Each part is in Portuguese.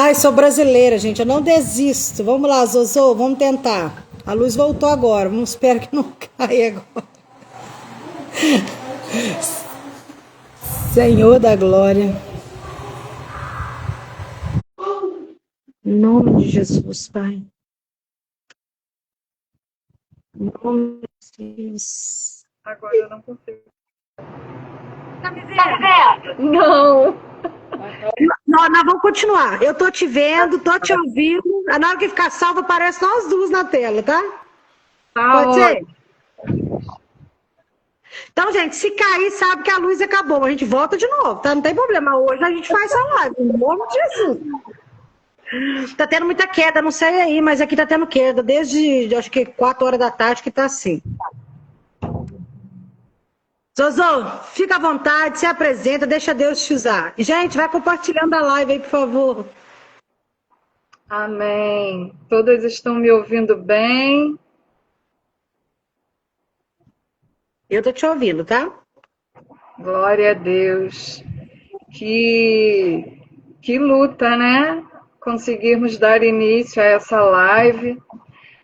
Ai, sou brasileira, gente. Eu não desisto. Vamos lá, Zozô, vamos tentar. A luz voltou agora. Vamos esperar que não caia agora. Senhor da glória. Em nome de Jesus, Pai. Em nome de Jesus. Agora eu não consigo. Tá me vendo? Não. Nós vamos continuar. Eu tô te vendo, tô te ouvindo. Na hora que ficar salva, aparece nós duas na tela, tá? Pode ser? Então, gente, se cair, sabe que a luz acabou. A gente volta de novo, tá? Não tem problema. Hoje a gente faz essa live, em nome de Jesus. Tá tendo muita queda, não sei aí, mas aqui tá tendo queda. Desde, acho que 4 horas da tarde que tá assim. Zozô, fica à vontade, se apresenta, deixa Deus te usar. Gente, vai compartilhando a live aí, por favor. Amém. Todas estão me ouvindo bem? Eu tô te ouvindo, tá? Glória a Deus. Que luta, né? Conseguirmos dar início a essa live,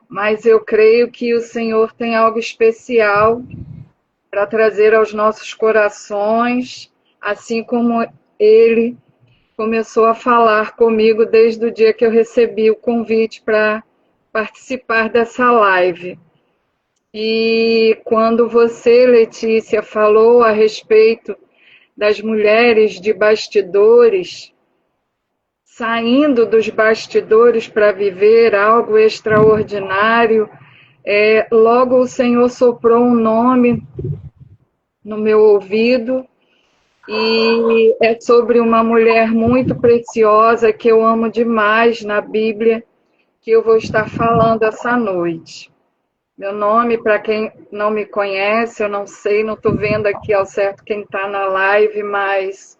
mas eu creio que o Senhor tem algo especial para trazer aos nossos corações, assim como Ele começou a falar comigo desde o dia que eu recebi o convite para participar dessa live. E quando você, Letícia, falou a respeito das mulheres de bastidores, saindo dos bastidores para viver algo extraordinário, logo o Senhor soprou um nome no meu ouvido, e é sobre uma mulher muito preciosa que eu amo demais na Bíblia, que eu vou estar falando essa noite. Meu nome, para quem não me conhece, eu não sei, não estou vendo aqui ao certo quem está na live, mas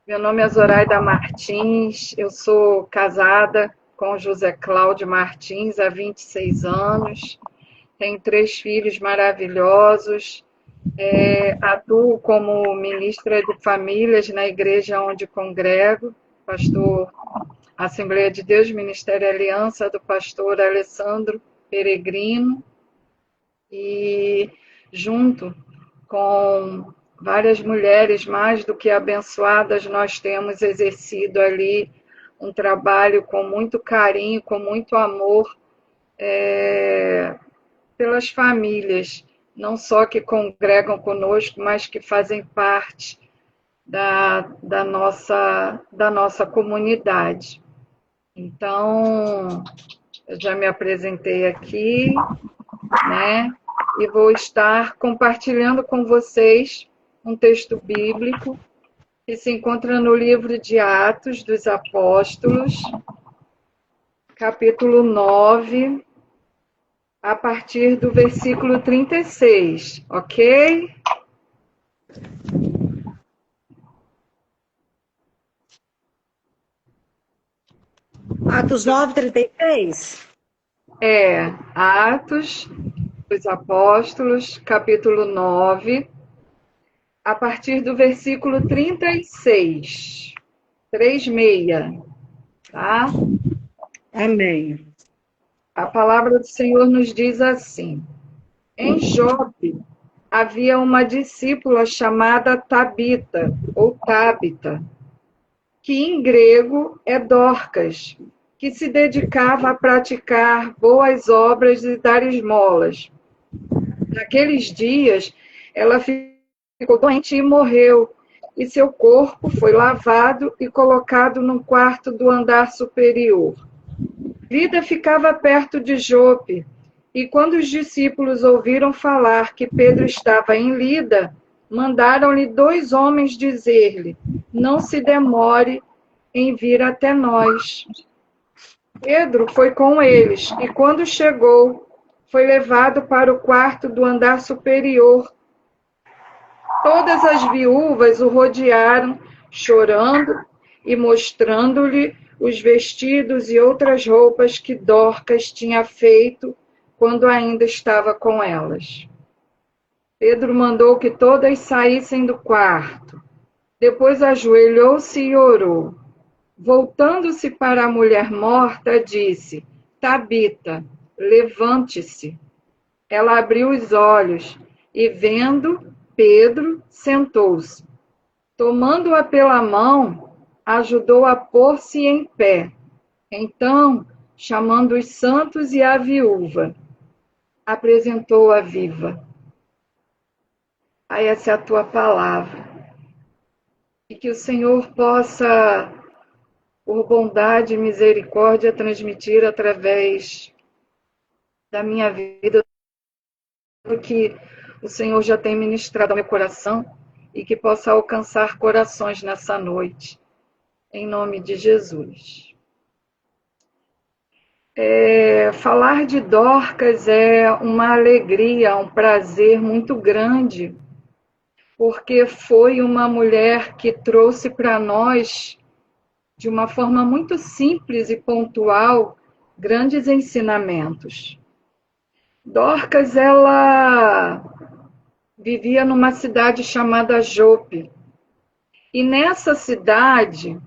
meu nome é Zoraida Martins, eu sou casada com José Cláudio Martins há 26 anos, tenho 3 filhos maravilhosos, atuo como ministra de famílias na igreja onde congrego, pastor Assembleia de Deus, Ministério Aliança, do pastor Alessandro Peregrino, e junto com várias mulheres mais do que abençoadas, nós temos exercido ali um trabalho com muito carinho, com muito amor, pelas famílias, não só que congregam conosco, mas que fazem parte da nossa comunidade. Então, eu já me apresentei aqui, né? E vou estar compartilhando com vocês um texto bíblico que se encontra no livro de Atos dos Apóstolos, capítulo 9, a partir do versículo 36, ok? Atos 9:36. Atos dos Apóstolos, capítulo 9, a partir do versículo 36. 36, tá? Amém. A palavra do Senhor nos diz assim: em Jope havia uma discípula chamada Tabita, ou Tábita, que em grego é Dorcas, que se dedicava a praticar boas obras e dar esmolas. Naqueles dias, ela ficou doente e morreu, e seu corpo foi lavado e colocado num quarto do andar superior. Lida ficava perto de Jope, e quando os discípulos ouviram falar que Pedro estava em Lida, mandaram-lhe 2 homens dizer-lhe: não se demore em vir até nós. Pedro foi com eles, e quando chegou, foi levado para o quarto do andar superior. Todas as viúvas o rodearam, chorando e mostrando-lhe os vestidos e outras roupas que Dorcas tinha feito quando ainda estava com elas. Pedro mandou que todas saíssem do quarto. Depois ajoelhou-se e orou. Voltando-se para a mulher morta, disse: Tabita, levante-se. Ela abriu os olhos e, vendo Pedro, sentou-se. Tomando-a pela mão, ajudou a pôr-se em pé. Então, chamando os santos e a viúva, apresentou-a viva. Aí essa é a tua palavra. E que o Senhor possa, por bondade e misericórdia, transmitir através da minha vida o que o Senhor já tem ministrado ao meu coração e que possa alcançar corações nessa noite, em nome de Jesus. Falar de Dorcas é uma alegria, um prazer muito grande, porque foi uma mulher que trouxe para nós, de uma forma muito simples e pontual, grandes ensinamentos. Dorcas, ela vivia numa cidade chamada Jope. E nessa cidade,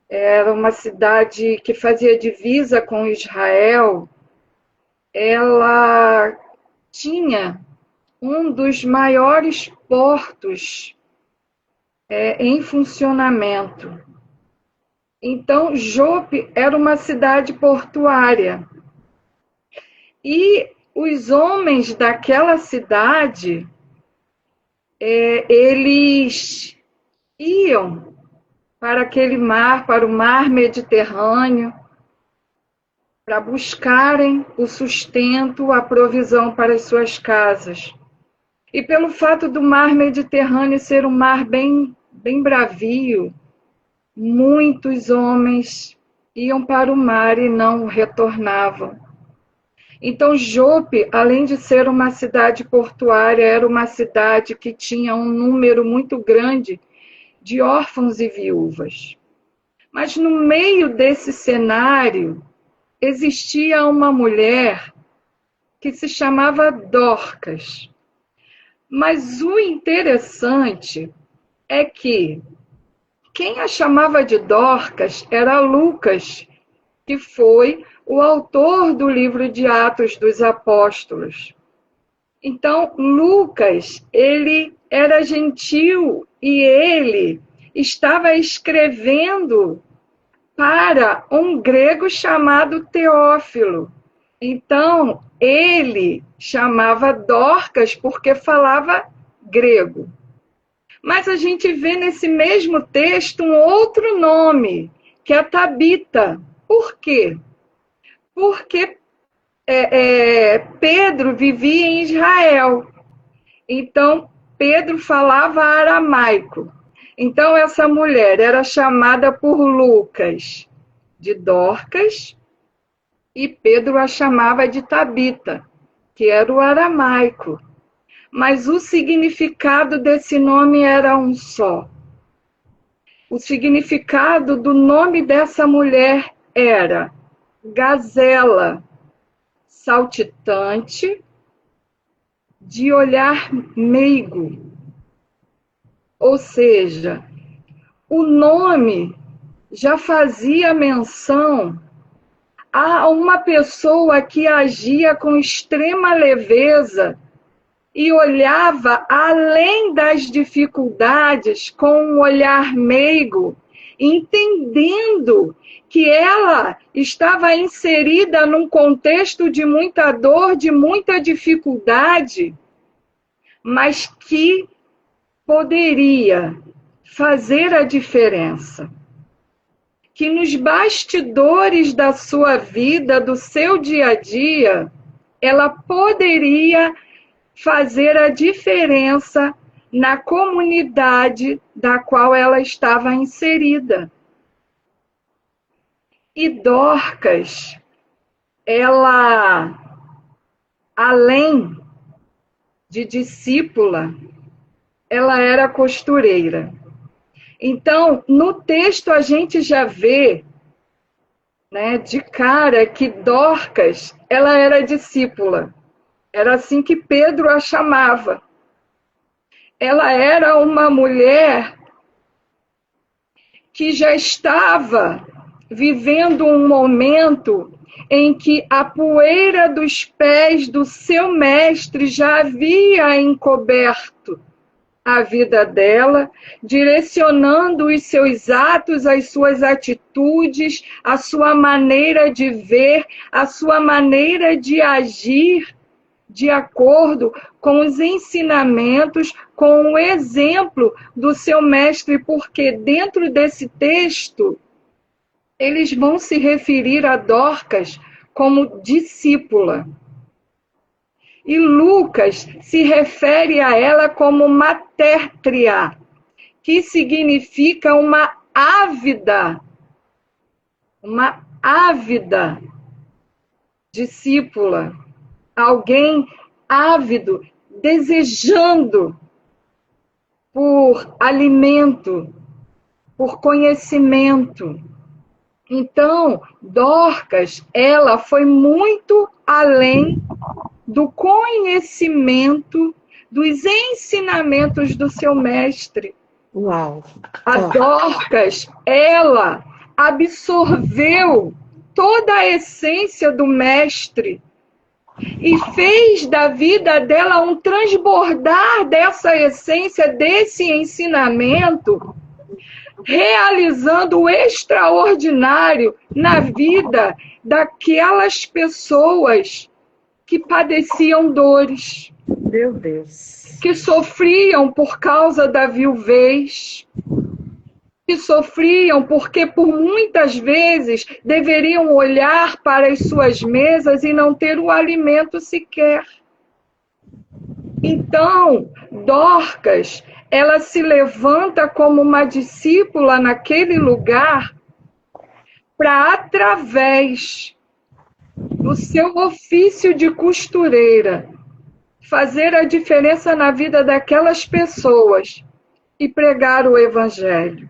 era uma cidade que fazia divisa com Israel, ela tinha um dos maiores portos em funcionamento. Então, Jope era uma cidade portuária. E os homens daquela cidade, eles iam para aquele mar, para o mar Mediterrâneo, para buscarem o sustento, a provisão para as suas casas. E pelo fato do mar Mediterrâneo ser um mar bem bravio, muitos homens iam para o mar e não retornavam. Então, Jope, além de ser uma cidade portuária, era uma cidade que tinha um número muito grande de órfãos e viúvas. Mas no meio desse cenário, existia uma mulher que se chamava Dorcas. Mas o interessante é que quem a chamava de Dorcas era Lucas, que foi o autor do livro de Atos dos Apóstolos. Então, Lucas, ele era gentil e ele estava escrevendo para um grego chamado Teófilo. Então, ele chamava Dorcas porque falava grego. Mas a gente vê nesse mesmo texto um outro nome, que é Tabita. Por quê? Porque Pedro vivia em Israel. Então, Pedro falava aramaico. Então, essa mulher era chamada por Lucas de Dorcas e Pedro a chamava de Tabita, que era o aramaico. Mas o significado desse nome era um só. O significado do nome dessa mulher era gazela, saltitante, de olhar meigo. Ou seja, o nome já fazia menção a uma pessoa que agia com extrema leveza e olhava além das dificuldades com um olhar meigo, entendendo que ela estava inserida num contexto de muita dor, de muita dificuldade, mas que poderia fazer a diferença. Que nos bastidores da sua vida, do seu dia a dia, ela poderia fazer a diferença na comunidade da qual ela estava inserida. E Dorcas, ela, além de discípula, ela era costureira. Então, no texto a gente já vê, né, de cara que Dorcas, ela era discípula. Era assim que Pedro a chamava. Ela era uma mulher que já estava vivendo um momento em que a poeira dos pés do seu mestre já havia encoberto a vida dela, direcionando os seus atos, as suas atitudes, a sua maneira de ver, a sua maneira de agir de acordo com os ensinamentos, com o exemplo do seu mestre, porque dentro desse texto eles vão se referir a Dorcas como discípula. E Lucas se refere a ela como matértria, que significa uma ávida discípula. Alguém ávido, desejando por alimento, por conhecimento. Então, Dorcas, ela foi muito além do conhecimento, dos ensinamentos do seu mestre. Uau! A Dorcas, ela absorveu toda a essência do mestre e fez da vida dela um transbordar dessa essência, desse ensinamento, realizando o extraordinário na vida daquelas pessoas que padeciam dores. Meu Deus. Que sofriam por causa da viuvez, que sofriam porque por muitas vezes deveriam olhar para as suas mesas e não ter o alimento sequer. Então, Dorcas, ela se levanta como uma discípula naquele lugar para, através do seu ofício de costureira, fazer a diferença na vida daquelas pessoas e pregar o Evangelho.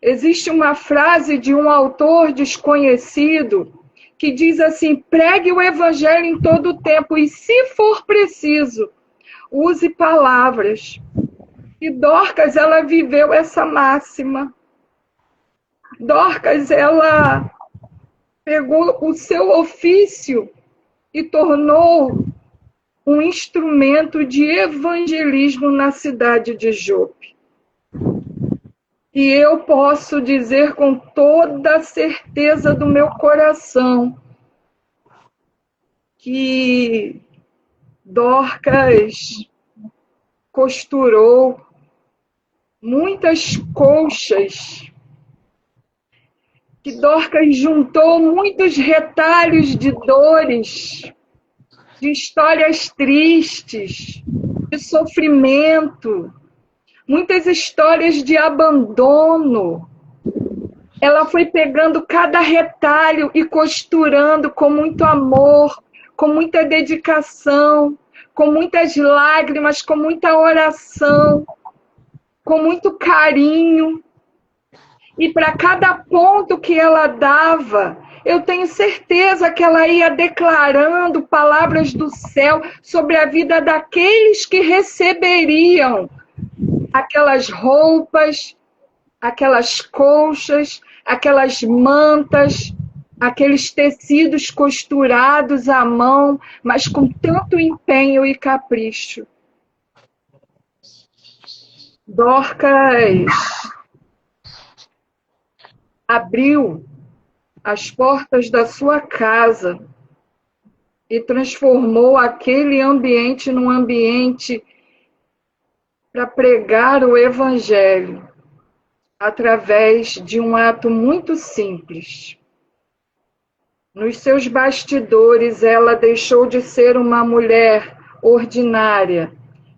Existe uma frase de um autor desconhecido que diz assim: pregue o Evangelho em todo o tempo e, se for preciso, use palavras. E Dorcas, ela viveu essa máxima. Dorcas, ela pegou o seu ofício e tornou um instrumento de evangelismo na cidade de Jope. E eu posso dizer com toda a certeza do meu coração que Dorcas costurou muitas colchas, que Dorcas juntou muitos retalhos de dores, de histórias tristes, de sofrimento, muitas histórias de abandono. Ela foi pegando cada retalho e costurando com muito amor, com muita dedicação, com muitas lágrimas, com muita oração, com muito carinho. E para cada ponto que ela dava, eu tenho certeza que ela ia declarando palavras do céu sobre a vida daqueles que receberiam aquelas roupas, aquelas colchas, aquelas mantas, aqueles tecidos costurados à mão, mas com tanto empenho e capricho. Dorcas abriu as portas da sua casa e transformou aquele ambiente num ambiente para pregar o Evangelho através de um ato muito simples. Nos seus bastidores, ela deixou de ser uma mulher ordinária,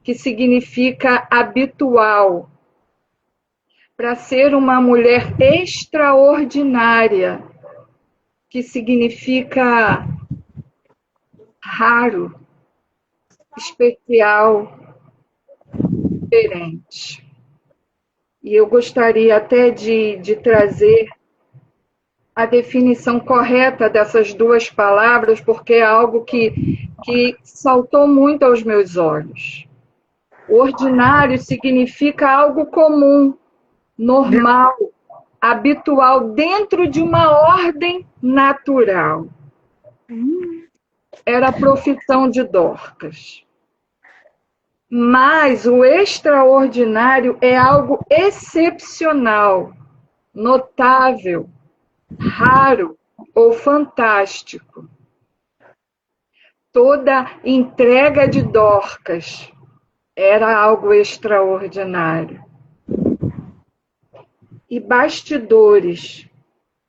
que significa habitual, para ser uma mulher extraordinária, que significa raro, especial, diferente. E eu gostaria até de trazer a definição correta dessas duas palavras, porque é algo que saltou muito aos meus olhos. Ordinário significa algo comum, normal, habitual dentro de uma ordem natural. Era a profissão de Dorcas. Mas o extraordinário é algo excepcional, notável, raro ou fantástico. Toda entrega de Dorcas era algo extraordinário. E bastidores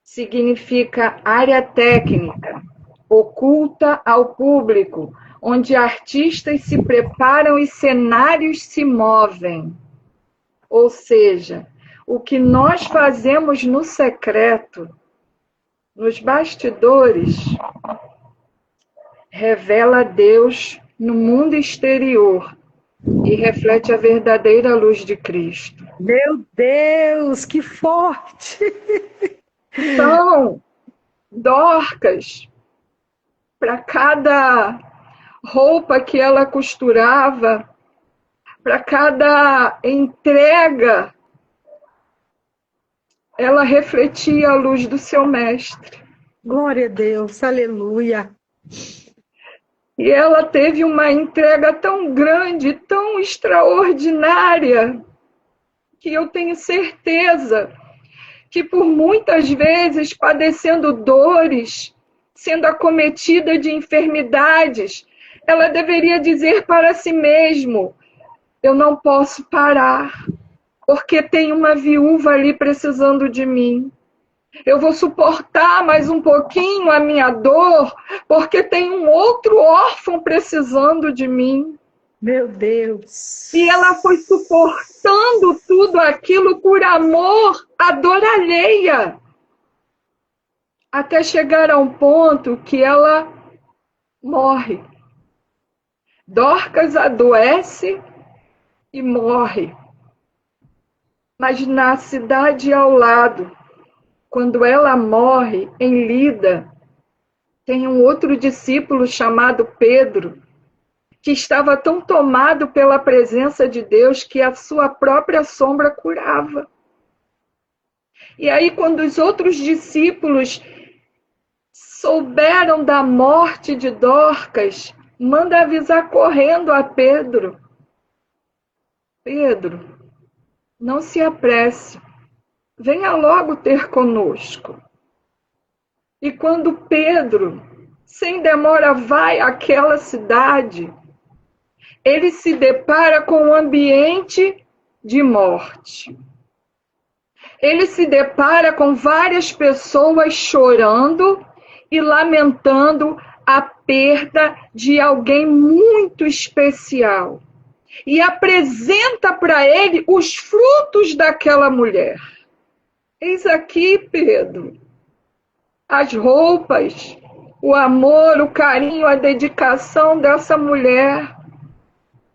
significa área técnica, oculta ao público, onde artistas se preparam e cenários se movem. Ou seja, o que nós fazemos no secreto, nos bastidores, revela Deus no mundo exterior e reflete a verdadeira luz de Cristo. Meu Deus, que forte! Então, Dorcas, para cada roupa que ela costurava, para cada entrega, ela refletia a luz do seu mestre. Glória a Deus, aleluia. E ela teve uma entrega tão grande, tão extraordinária, que eu tenho certeza que por muitas vezes padecendo dores, sendo acometida de enfermidades, ela deveria dizer para si mesmo: eu não posso parar, porque tem uma viúva ali precisando de mim. Eu vou suportar mais um pouquinho a minha dor, porque tem um outro órfão precisando de mim. Meu Deus! E ela foi suportando tudo aquilo por amor à dor alheia, até chegar a um ponto que ela morre. Dorcas adoece e morre. Mas na cidade ao lado, quando ela morre, em Lida, tem um outro discípulo chamado Pedro, que estava tão tomado pela presença de Deus que a sua própria sombra curava. E aí, quando os outros discípulos souberam da morte de Dorcas, manda avisar correndo a Pedro: Pedro, não se apresse, venha logo ter conosco. E quando Pedro, sem demora, vai àquela cidade, ele se depara com um ambiente de morte. Ele se depara com várias pessoas chorando e lamentando a perda de alguém muito especial. E apresenta para ele os frutos daquela mulher. Eis aqui, Pedro, as roupas, o amor, o carinho, a dedicação dessa mulher.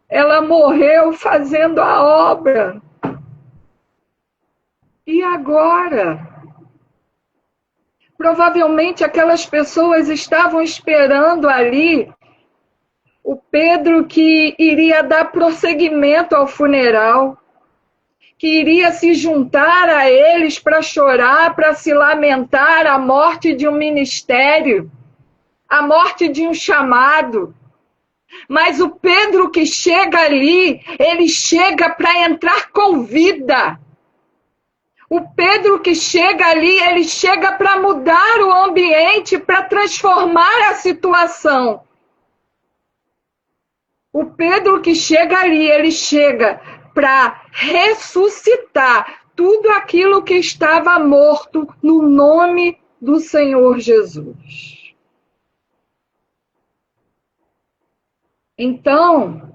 Ela morreu fazendo a obra. E agora? Provavelmente aquelas pessoas estavam esperando ali o Pedro que iria dar prosseguimento ao funeral, que iria se juntar a eles para chorar, para se lamentar a morte de um ministério, a morte de um chamado. Mas o Pedro que chega ali, ele chega para entrar com vida. O Pedro que chega ali, ele chega para mudar o ambiente, para transformar a situação. O Pedro que chega ali, ele chega para ressuscitar tudo aquilo que estava morto no nome do Senhor Jesus. Então,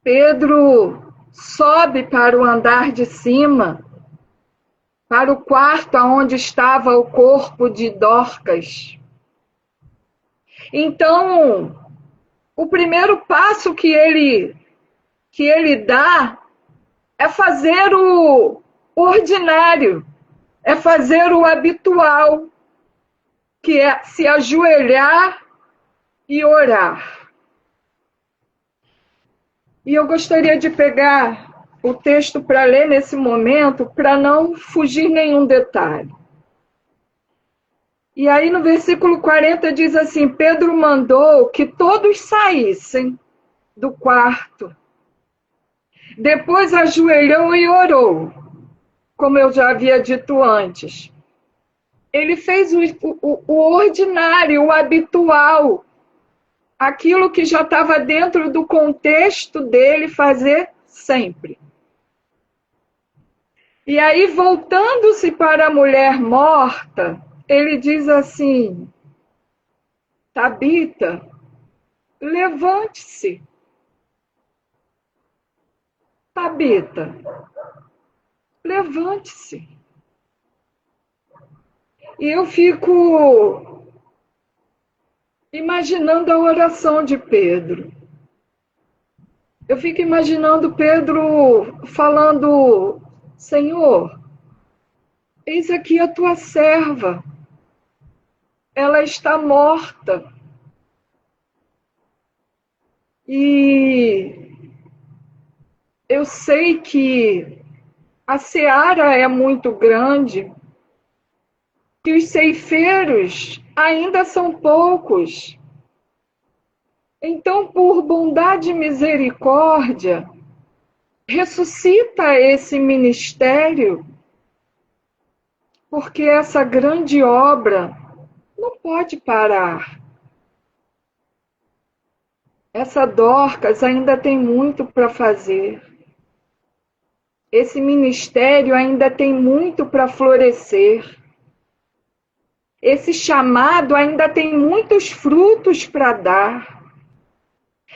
Pedro sobe para o andar de cima, para o quarto onde estava o corpo de Dorcas. Então, o primeiro passo que ele dá é fazer o ordinário, é fazer o habitual, que é se ajoelhar e orar. E eu gostaria de pegar o texto para ler nesse momento, para não fugir nenhum detalhe. E aí no versículo 40 diz assim: Pedro mandou que todos saíssem do quarto. Depois ajoelhou e orou, como eu já havia dito antes. Ele fez o ordinário, o habitual, aquilo que já estava dentro do contexto dele fazer sempre. E aí, voltando-se para a mulher morta, ele diz assim: Tabita, levante-se. Tabita, levante-se. E eu fico imaginando a oração de Pedro. Eu fico imaginando Pedro falando: Senhor, eis aqui a tua serva. Ela está morta. E eu sei que a seara é muito grande, que os ceifeiros ainda são poucos. Então, por bondade e misericórdia, ressuscita esse ministério, porque essa grande obra não pode parar. Essa Dorcas ainda tem muito para fazer. Esse ministério ainda tem muito para florescer. Esse chamado ainda tem muitos frutos para dar.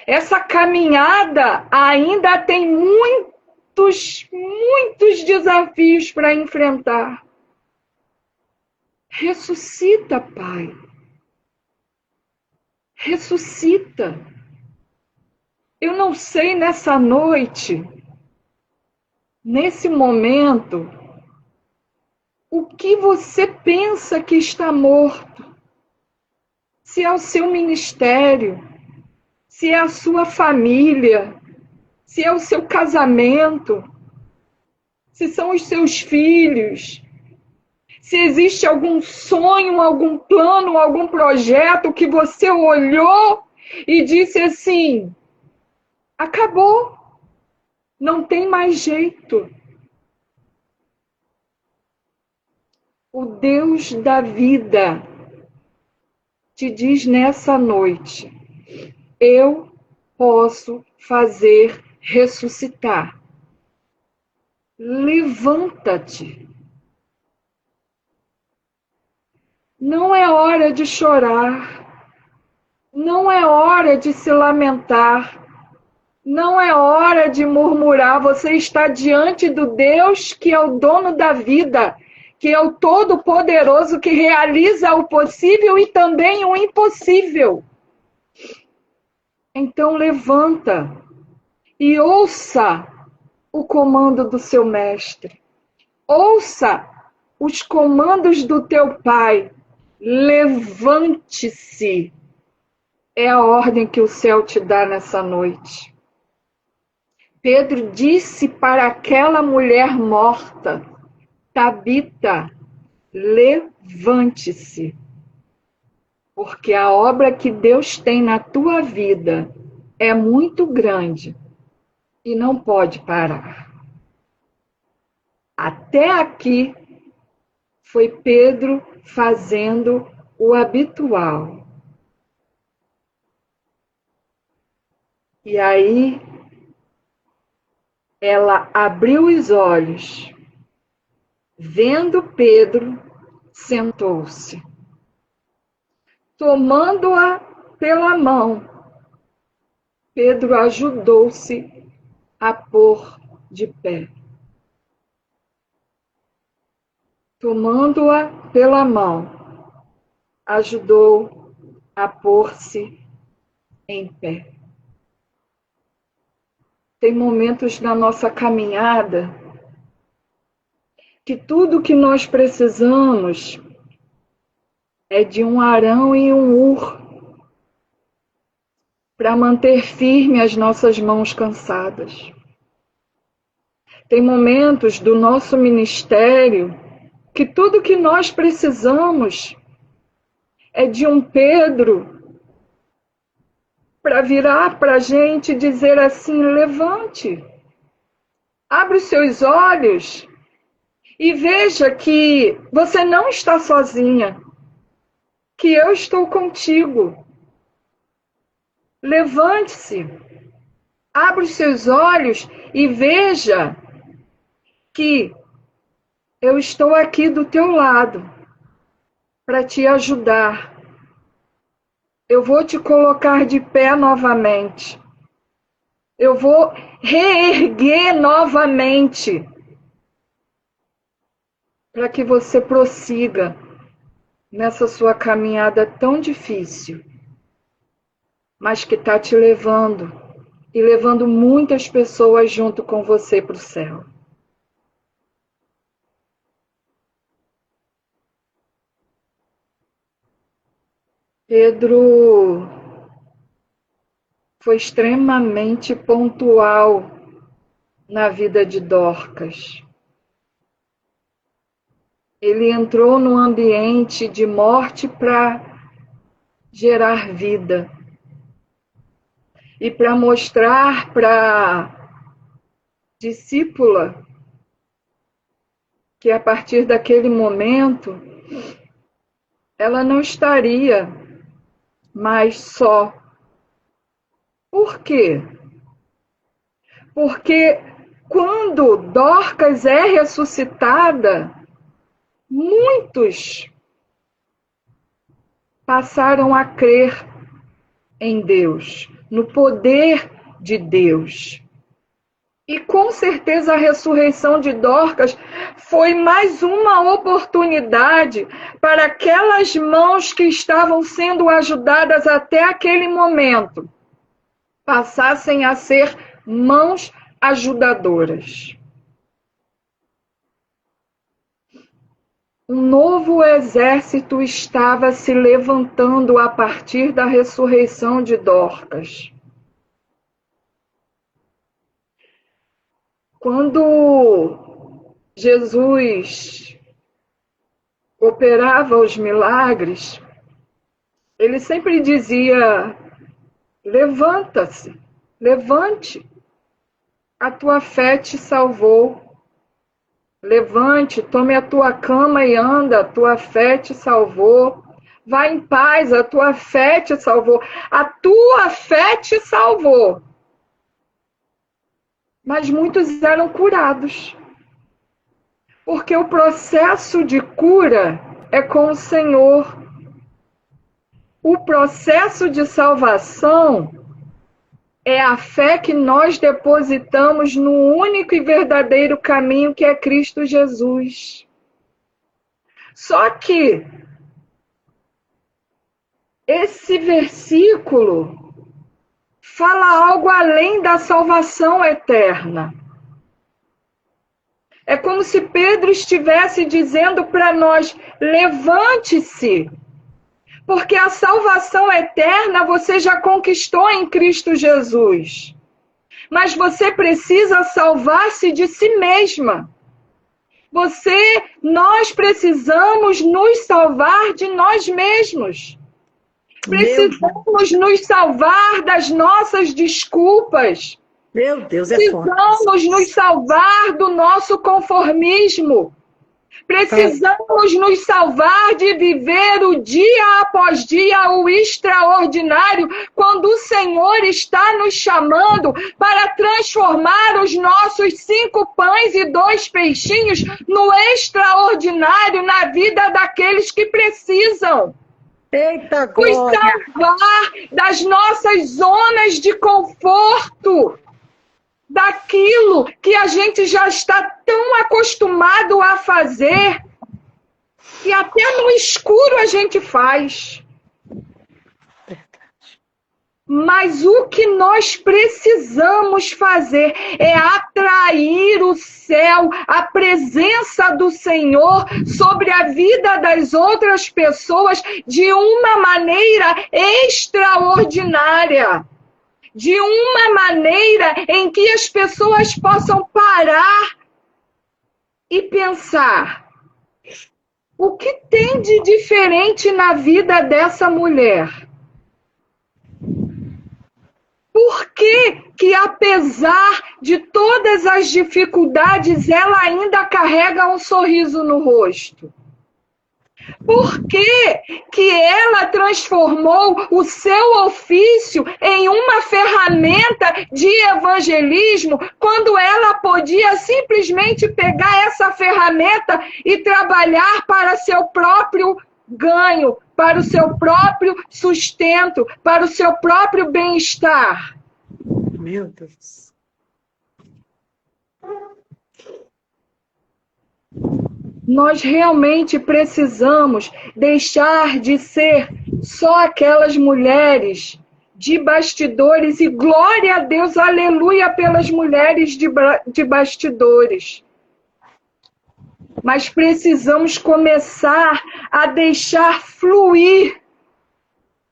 Essa caminhada ainda tem muitos desafios para enfrentar. Ressuscita, Pai. Ressuscita. Eu não sei nessa noite, nesse momento, o que você pensa que está morto. Se é o seu ministério, se é a sua família, se é o seu casamento, se são os seus filhos, se existe algum sonho, algum plano, algum projeto que você olhou e disse assim: acabou, não tem mais jeito. O Deus da vida te diz nessa noite: eu posso fazer ressuscitar. Levanta-te. Não é hora de chorar. Não é hora de se lamentar. Não é hora de murmurar. Você está diante do Deus que é o dono da vida, que é o Todo-Poderoso, que realiza o possível e também o impossível. Então levanta e ouça o comando do seu mestre. Ouça os comandos do teu Pai. Levante-se. É a ordem que o céu te dá nessa noite. Pedro disse para aquela mulher morta: Tabita, levante-se. Porque a obra que Deus tem na tua vida é muito grande e não pode parar. Até aqui foi Pedro fazendo o habitual. E aí ela abriu os olhos, vendo Pedro, sentou-se. Tomando-a pela mão, Pedro ajudou-se a pôr de pé. Tomando-a pela mão, ajudou a pôr-se em pé. Tem momentos na nossa caminhada que tudo que nós precisamos é de um Arão e um Hur para manter firme as nossas mãos cansadas. Tem momentos do nosso ministério que tudo que nós precisamos é de um Pedro para virar para a gente e dizer assim: levante, abre os seus olhos e veja que você não está sozinha, que eu estou contigo. Levante-se, abre os seus olhos e veja que eu estou aqui do teu lado para te ajudar. Eu vou te colocar de pé novamente. Eu vou reerguer novamente para que você prossiga nessa sua caminhada tão difícil, mas que está te levando e levando muitas pessoas junto com você para o céu. Pedro foi extremamente pontual na vida de Dorcas. Ele entrou num ambiente de morte para gerar vida e para mostrar para a discípula que a partir daquele momento ela não estaria mais só. Por quê? Porque quando Dorcas é ressuscitada, muitos passaram a crer em Deus, no poder de Deus. E com certeza a ressurreição de Dorcas foi mais uma oportunidade para aquelas mãos que estavam sendo ajudadas até aquele momento passassem a ser mãos ajudadoras. Um novo exército estava se levantando a partir da ressurreição de Dorcas. Quando Jesus operava os milagres, ele sempre dizia: levanta-se, levante, a tua fé te salvou. Levante, tome a tua cama e anda, a tua fé te salvou. Vá em paz, a tua fé te salvou. A tua fé te salvou. Mas muitos eram curados. Porque o processo de cura é com o Senhor. O processo de salvação é a fé que nós depositamos no único e verdadeiro caminho que é Cristo Jesus. Só que esse versículo fala algo além da salvação eterna. É como se Pedro estivesse dizendo para nós: levante-se, porque a salvação eterna você já conquistou em Cristo Jesus. Mas você precisa salvar-se de si mesma. Nós precisamos nos salvar de nós mesmos. Precisamos nos salvar das nossas desculpas. Meu Deus, é forte. Precisamos nos salvar do nosso conformismo. Precisamos nos salvar de viver o dia após dia o extraordinário, quando o Senhor está nos chamando para transformar os nossos 5 pães e 2 peixinhos no extraordinário na vida daqueles que precisam. Eita glória! Nos salvar das nossas zonas de conforto, daquilo que a gente já está tão acostumado a fazer, que até no escuro a gente faz. Mas o que nós precisamos fazer é atrair o céu, a presença do Senhor sobre a vida das outras pessoas de uma maneira extraordinária. De uma maneira em que as pessoas possam parar e pensar: o que tem de diferente na vida dessa mulher? Por que, apesar de todas as dificuldades, ela ainda carrega um sorriso no rosto? Por que ela transformou o seu ofício em uma ferramenta de evangelismo, quando ela podia simplesmente pegar essa ferramenta e trabalhar para seu próprio ganho, para o seu próprio sustento, para o seu próprio bem-estar? Meu Deus. Nós realmente precisamos deixar de ser só aquelas mulheres de bastidores, e glória a Deus, aleluia, pelas mulheres de bastidores. Mas precisamos começar a deixar fluir,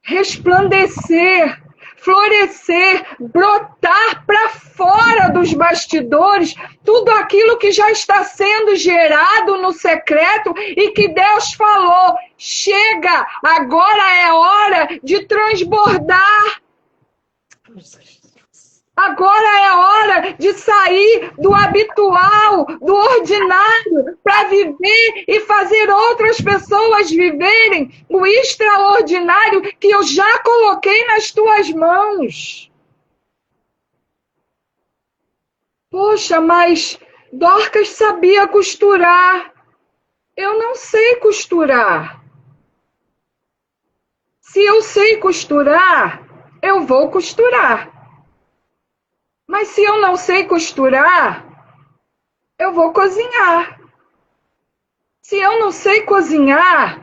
resplandecer, florescer, brotar para fora dos bastidores tudo aquilo que já está sendo gerado no secreto e que Deus falou: chega, agora é hora de transbordar. Agora é hora de sair do habitual, do ordinário, para viver e fazer outras pessoas viverem o extraordinário que eu já coloquei nas tuas mãos. Poxa, mas Dorcas sabia costurar. Eu não sei costurar. Se eu sei costurar, eu vou costurar. Mas se eu não sei costurar, eu vou cozinhar. Se eu não sei cozinhar,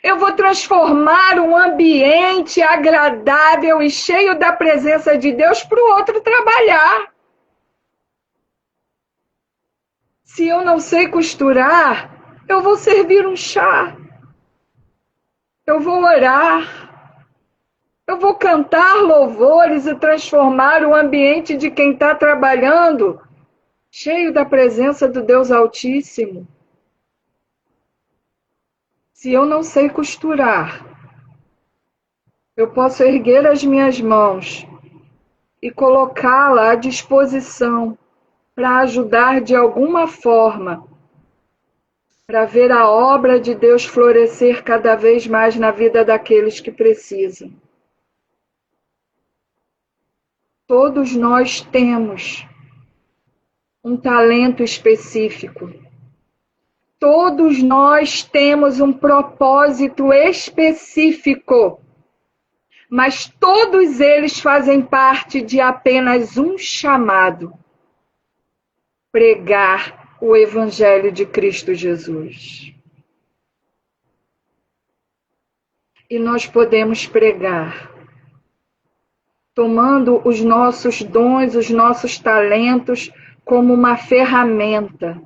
eu vou transformar um ambiente agradável e cheio da presença de Deus para o outro trabalhar. Se eu não sei costurar, eu vou servir um chá. Eu vou orar. Eu vou cantar louvores e transformar o ambiente de quem está trabalhando cheio da presença do Deus Altíssimo. Se eu não sei costurar, eu posso erguer as minhas mãos e colocá-la à disposição para ajudar de alguma forma, para ver a obra de Deus florescer cada vez mais na vida daqueles que precisam. Todos nós temos um talento específico. Todos nós temos um propósito específico. Mas todos eles fazem parte de apenas um chamado: pregar o Evangelho de Cristo Jesus. E nós podemos pregar tomando os nossos dons, os nossos talentos como uma ferramenta,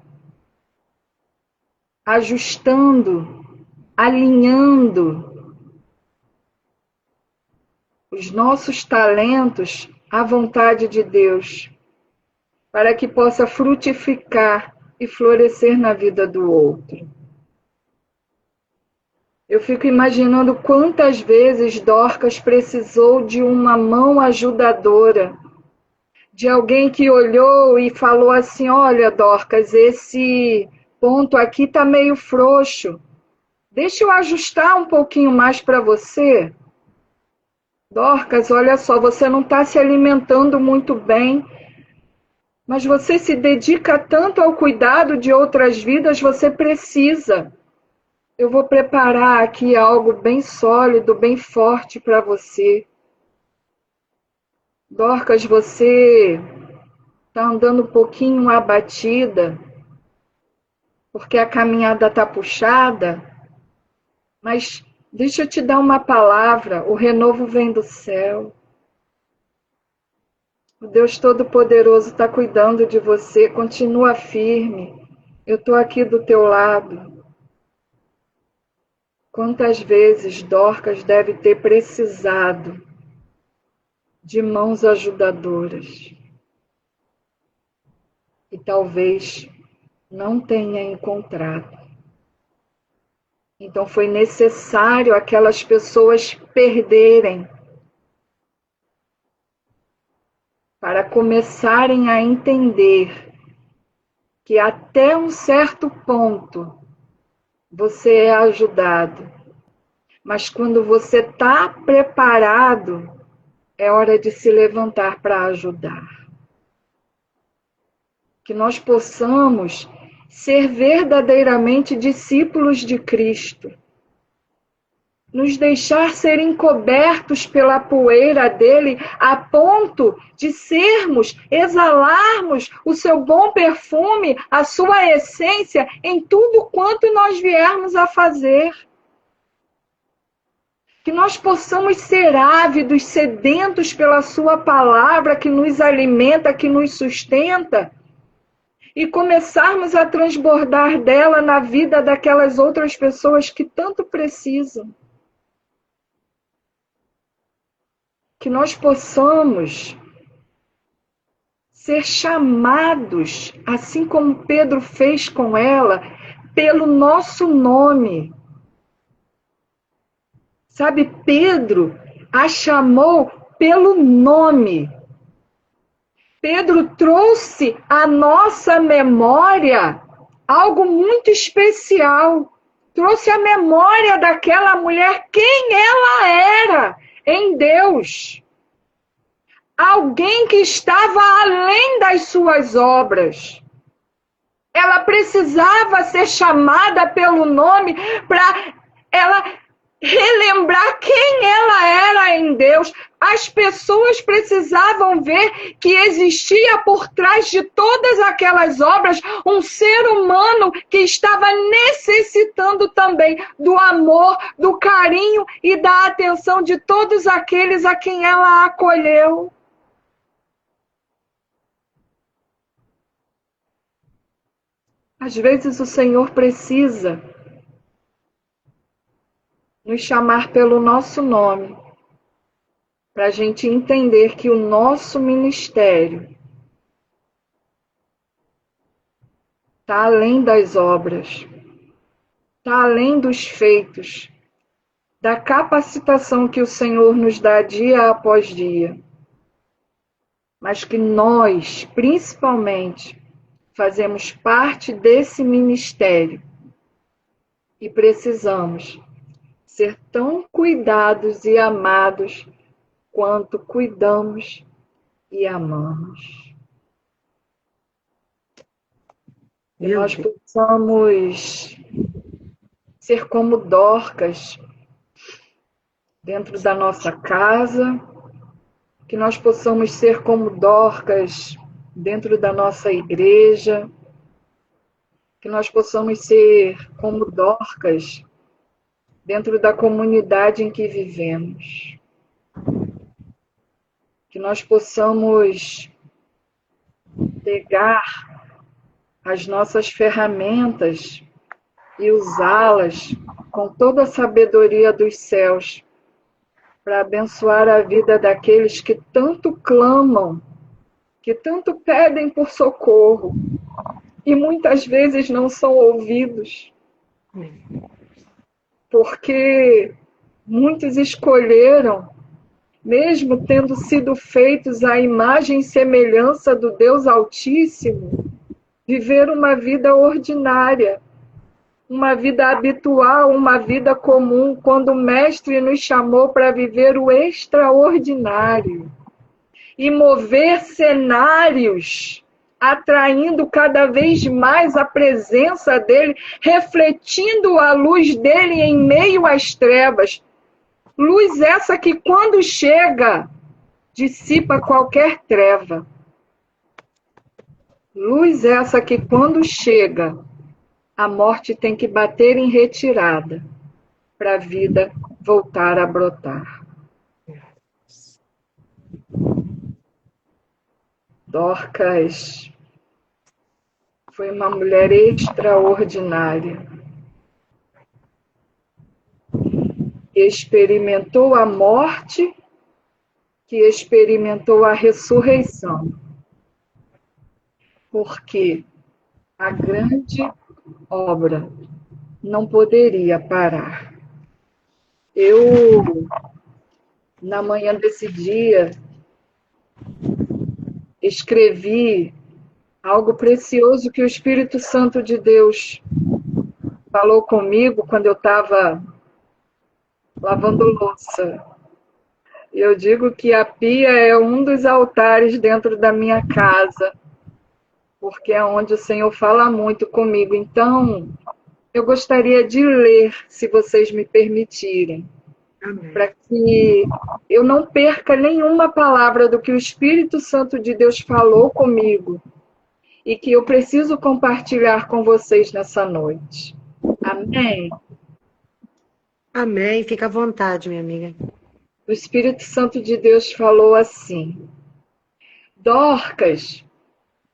ajustando, alinhando os nossos talentos à vontade de Deus, para que possa frutificar e florescer na vida do outro. Eu fico imaginando quantas vezes Dorcas precisou de uma mão ajudadora, de alguém que olhou e falou assim: olha, Dorcas, esse ponto aqui está meio frouxo. Deixa eu ajustar um pouquinho mais para você. Dorcas, olha só, você não está se alimentando muito bem, mas você se dedica tanto ao cuidado de outras vidas, você precisa. Eu vou preparar aqui algo bem sólido, bem forte para você. Dorcas, você está andando um pouquinho abatida, porque a caminhada está puxada, mas deixa eu te dar uma palavra: o renovo vem do céu. O Deus Todo-Poderoso está cuidando de você, continua firme. Eu estou aqui do teu lado. Quantas vezes Dorcas deve ter precisado de mãos ajudadoras? E talvez não tenha encontrado. Então foi necessário aquelas pessoas perderem para começarem a entender que até um certo ponto você é ajudado, mas quando você está preparado, é hora de se levantar para ajudar. Que nós possamos ser verdadeiramente discípulos de Cristo, nos deixar ser encobertos pela poeira dele, a ponto de sermos, exalarmos o seu bom perfume, a sua essência em tudo quanto nós viermos a fazer. Que nós possamos ser ávidos, sedentos pela sua palavra, que nos alimenta, que nos sustenta, e começarmos a transbordar dela na vida daquelas outras pessoas que tanto precisam. Que nós possamos ser chamados, assim como Pedro fez com ela, pelo nosso nome. Sabe, Pedro a chamou pelo nome. Pedro trouxe à nossa memória algo muito especial. Trouxe a memória daquela mulher, quem ela era em Deus. Alguém que estava além das suas obras. Ela precisava ser chamada pelo nome para ela relembrar quem ela era em Deus. As pessoas precisavam ver que existia por trás de todas aquelas obras um ser humano que estava necessitando também do amor, do carinho e da atenção de todos aqueles a quem ela acolheu. Às vezes o Senhor precisa nos chamar pelo nosso nome, para a gente entender que o nosso ministério está além das obras, está além dos feitos, da capacitação que o Senhor nos dá dia após dia, mas que nós, principalmente, fazemos parte desse ministério e precisamos ser tão cuidados e amados quanto cuidamos e amamos. Que nós possamos ser como Dorcas dentro da nossa casa, que nós possamos ser como Dorcas dentro da nossa igreja, que nós possamos ser como Dorcas dentro da comunidade em que vivemos. Que nós possamos pegar as nossas ferramentas e usá-las com toda a sabedoria dos céus para abençoar a vida daqueles que tanto clamam, que tanto pedem por socorro e muitas vezes não são ouvidos. Porque muitos escolheram, mesmo tendo sido feitos à imagem e semelhança do Deus Altíssimo, viver uma vida ordinária, uma vida habitual, uma vida comum, quando o Mestre nos chamou para viver o extraordinário e mover cenários, atraindo cada vez mais a presença dele, refletindo a luz dele em meio às trevas. Luz essa que, quando chega, dissipa qualquer treva. Luz essa que, quando chega, a morte tem que bater em retirada para a vida voltar a brotar. Dorcas foi uma mulher extraordinária, que experimentou a morte, que experimentou a ressurreição. Por quê? A grande obra não poderia parar. Eu, na manhã desse dia, escrevi algo precioso que o Espírito Santo de Deus falou comigo quando eu estava lavando louça. Eu digo que a pia é um dos altares dentro da minha casa, porque é onde o Senhor fala muito comigo. Então, eu gostaria de ler, se vocês me permitirem, para que eu não perca nenhuma palavra do que o Espírito Santo de Deus falou comigo e que eu preciso compartilhar com vocês nessa noite. Amém? Amém. Fica à vontade, minha amiga. O Espírito Santo de Deus falou assim: Dorcas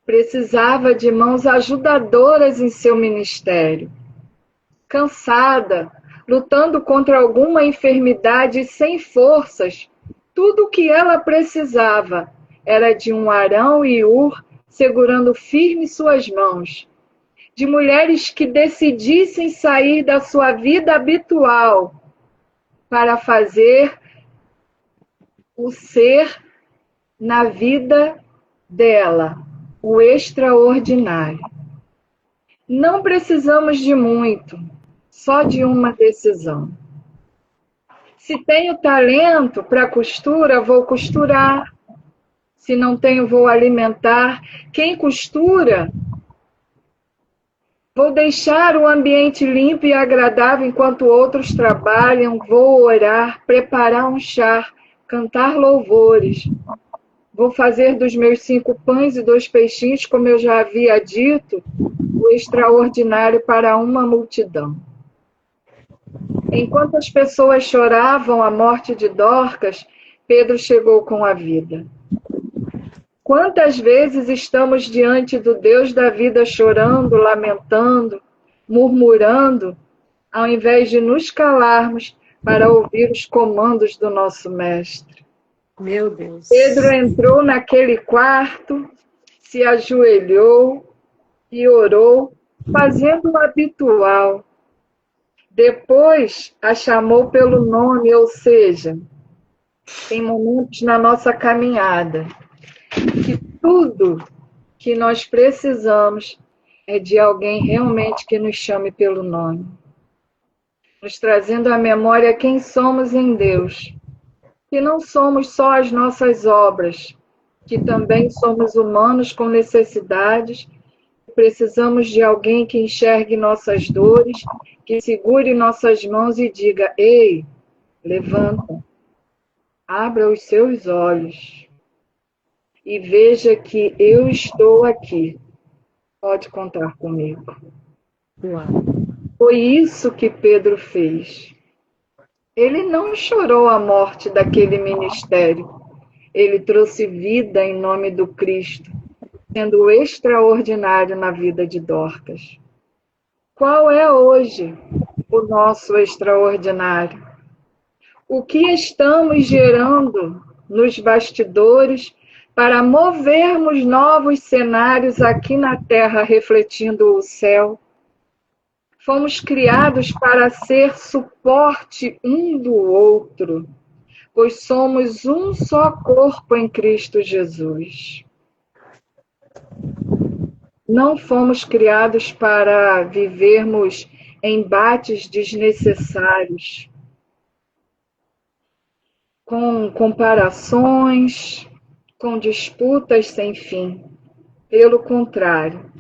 precisava de mãos ajudadoras em seu ministério. Cansada, lutando contra alguma enfermidade sem forças, tudo o que ela precisava era de um Arão e Ur segurando firme suas mãos, de mulheres que decidissem sair da sua vida habitual para fazer o ser na vida dela, o extraordinário. Não precisamos de muito, só de uma decisão. Se tenho talento para costura, vou costurar. Se não tenho, vou alimentar. Quem costura, vou deixar o ambiente limpo e agradável enquanto outros trabalham. Vou orar, preparar um chá, cantar louvores. Vou fazer dos meus 5 pães e 2 peixinhos, como eu já havia dito, o extraordinário para uma multidão. Enquanto as pessoas choravam a morte de Dorcas, Pedro chegou com a vida. Quantas vezes estamos diante do Deus da vida chorando, lamentando, murmurando, ao invés de nos calarmos para ouvir os comandos do nosso Mestre? Meu Deus. Pedro entrou naquele quarto, se ajoelhou e orou, fazendo o habitual. Depois a chamou pelo nome, ou seja, tem momentos na nossa caminhada que tudo que nós precisamos é de alguém realmente que nos chame pelo nome, nos trazendo à memória quem somos em Deus, que não somos só as nossas obras, que também somos humanos com necessidades, precisamos de alguém que enxergue nossas dores, que segure nossas mãos e diga: ei, levanta, abra os seus olhos e veja que eu estou aqui. Pode contar comigo. Uau. Foi isso que Pedro fez. Ele não chorou a morte daquele ministério. Ele trouxe vida em nome do Cristo, sendo extraordinário na vida de Dorcas. Qual é hoje o nosso extraordinário? O que estamos gerando nos bastidores para movermos novos cenários aqui na Terra, refletindo o céu? Fomos criados para ser suporte um do outro, pois somos um só corpo em Cristo Jesus. Não fomos criados para vivermos embates desnecessários, com comparações, com disputas sem fim. Pelo contrário,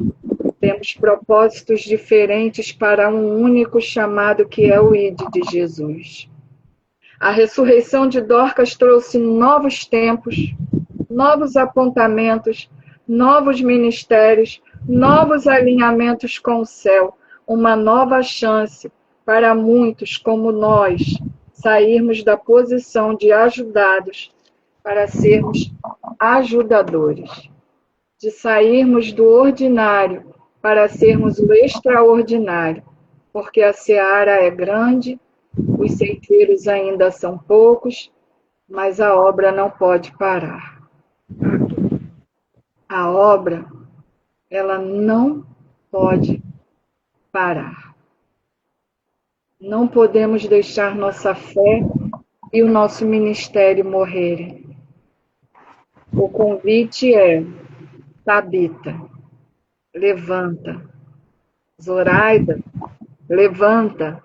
temos propósitos diferentes para um único chamado que é o ID de Jesus. A ressurreição de Dorcas trouxe novos tempos, novos apontamentos, novos ministérios, novos alinhamentos com o céu, uma nova chance para muitos como nós sairmos da posição de ajudados para sermos ajudadores, de sairmos do ordinário para sermos o extraordinário, porque a seara é grande, os ceifeiros ainda são poucos, mas a obra não pode parar. A obra, ela não pode parar. Não podemos deixar nossa fé e o nosso ministério morrerem. O convite é: Tabita, levanta. Zoraida, levanta.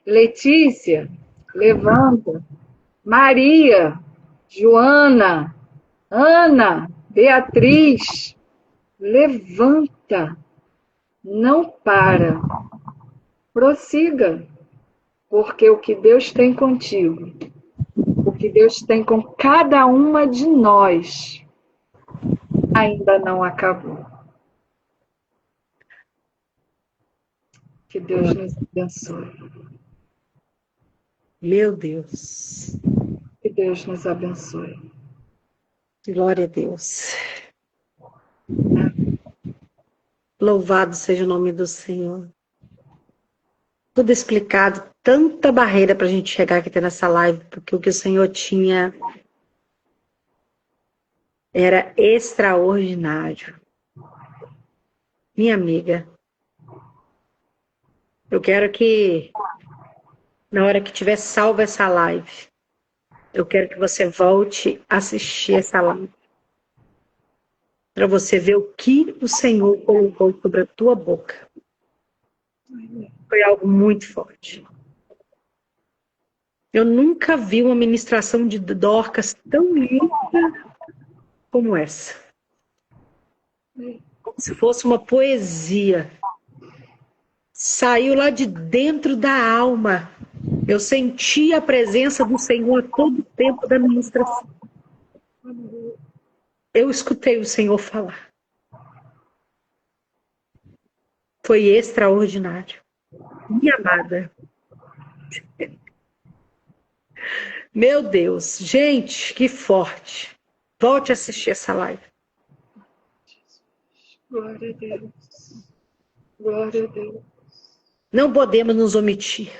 Letícia, levanta. Maria, Joana, Ana, Beatriz, levanta. Não para. Prossiga. Porque o que Deus tem contigo, o que Deus tem com cada uma de nós, ainda não acabou. Que Deus nos abençoe. Meu Deus. Que Deus nos abençoe. Glória a Deus. Louvado seja o nome do Senhor. Tudo explicado, tanta barreira para a gente chegar aqui nessa live, porque o que o Senhor tinha era extraordinário. Minha amiga, eu quero que, na hora que tiver salva essa live, eu quero que você volte a assistir essa live. Para você ver o que o Senhor colocou sobre a tua boca. Foi algo muito forte. Eu nunca vi uma ministração de Dorcas tão linda como essa. Como se fosse uma poesia. Saiu lá de dentro da alma. Eu senti a presença do Senhor a todo o tempo da ministração. Eu escutei o Senhor falar. Foi extraordinário. Minha amada. Meu Deus. Gente, que forte. Volte a assistir essa live. Glória a Deus. Glória a Deus. Não podemos nos omitir.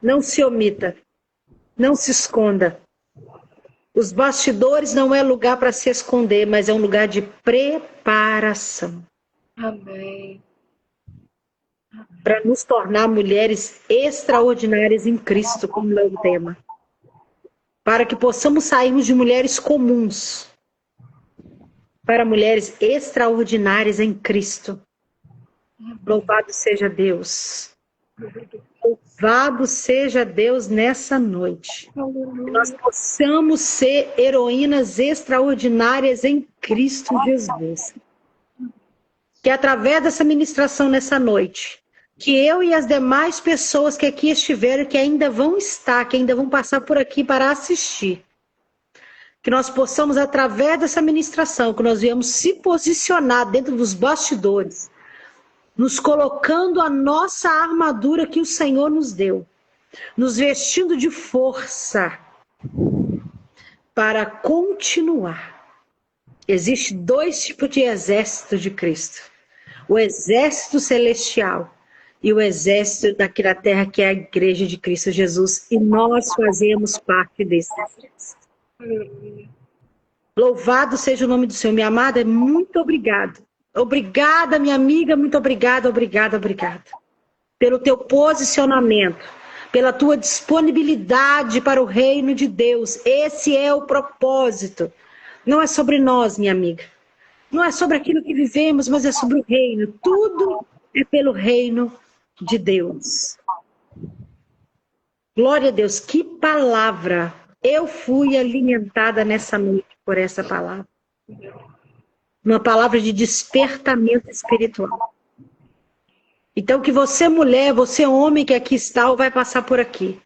Não se omita. Não se esconda. Os bastidores não é lugar para se esconder, mas é um lugar de preparação. Amém. Para nos tornar mulheres extraordinárias em Cristo, como é o tema. Para que possamos sairmos de mulheres comuns para mulheres extraordinárias em Cristo. Louvado seja Deus. Louvado seja Deus nessa noite. Que nós possamos ser heroínas extraordinárias em Cristo Jesus. Que através dessa ministração nessa noite, que eu e as demais pessoas que aqui estiveram, que ainda vão estar, que ainda vão passar por aqui para assistir, que nós possamos, através dessa ministração, que nós viemos se posicionar dentro dos bastidores, nos colocando a nossa armadura que o Senhor nos deu, nos vestindo de força para continuar. Existem dois tipos de exército de Cristo. O exército celestial e o exército daqui da terra, que é a igreja de Cristo Jesus. E nós fazemos parte desse exército. Louvado seja o nome do Senhor. Minha amada, muito obrigado. Obrigada, minha amiga, muito obrigada, obrigada, obrigada. Pelo teu posicionamento, pela tua disponibilidade para o reino de Deus. Esse é o propósito. Não é sobre nós, minha amiga. Não é sobre aquilo que vivemos, mas é sobre o reino. Tudo é pelo reino de Deus. Glória a Deus. Que palavra. Eu fui alimentada nessa noite por essa palavra. Uma palavra de despertamento espiritual. Então, que você, mulher, você, homem que aqui está ou vai passar por aqui,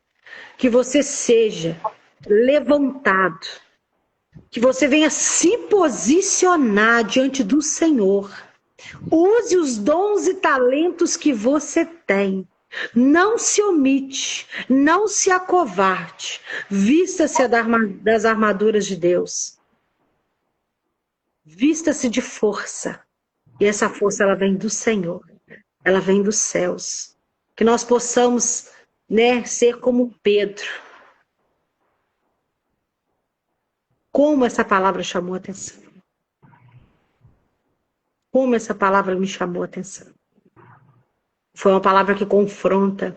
que você seja levantado, que você venha se posicionar diante do Senhor. Use os dons e talentos que você tem. Não se omite, não se acovarde. Vista-se das armaduras de Deus. Vista-se de força. E essa força, ela vem do Senhor. Ela vem dos céus. Que nós possamos, ser como Pedro. Como essa palavra chamou a atenção. Como essa palavra me chamou a atenção. Foi uma palavra que confronta.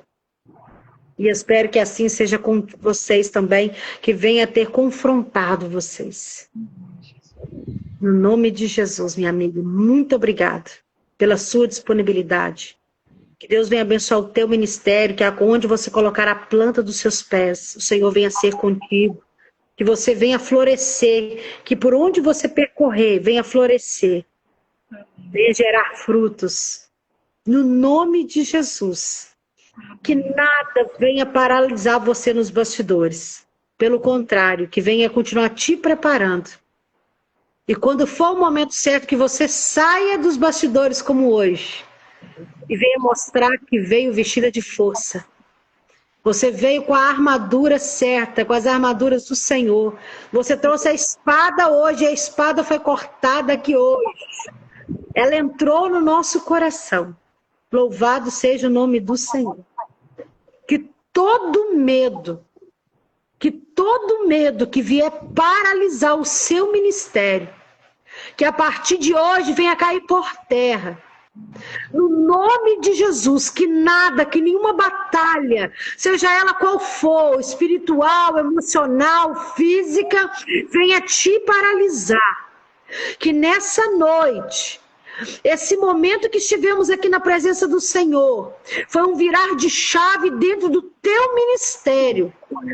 E espero que assim seja com vocês também, que venha ter confrontado vocês. No nome de Jesus, minha amiga, muito obrigada pela sua disponibilidade. Que Deus venha abençoar o teu ministério, que onde você colocar a planta dos seus pés, o Senhor venha ser contigo. Que você venha florescer, que por onde você percorrer, venha florescer. Venha gerar frutos. No nome de Jesus. Que nada venha paralisar você nos bastidores. Pelo contrário, que venha continuar te preparando. E quando for o momento certo que você saia dos bastidores como hoje, e venha mostrar que veio vestida de força. Você veio com a armadura certa, com as armaduras do Senhor. Você trouxe a espada hoje, a espada foi cortada aqui hoje. Ela entrou no nosso coração. Louvado seja o nome do Senhor. Que todo medo que vier paralisar o seu ministério, que a partir de hoje venha cair por terra. No nome de Jesus, que nada, que nenhuma batalha, seja ela qual for, espiritual, emocional, física, venha te paralisar. Que nessa noite, esse momento que estivemos aqui na presença do Senhor, foi um virar de chave dentro do teu ministério.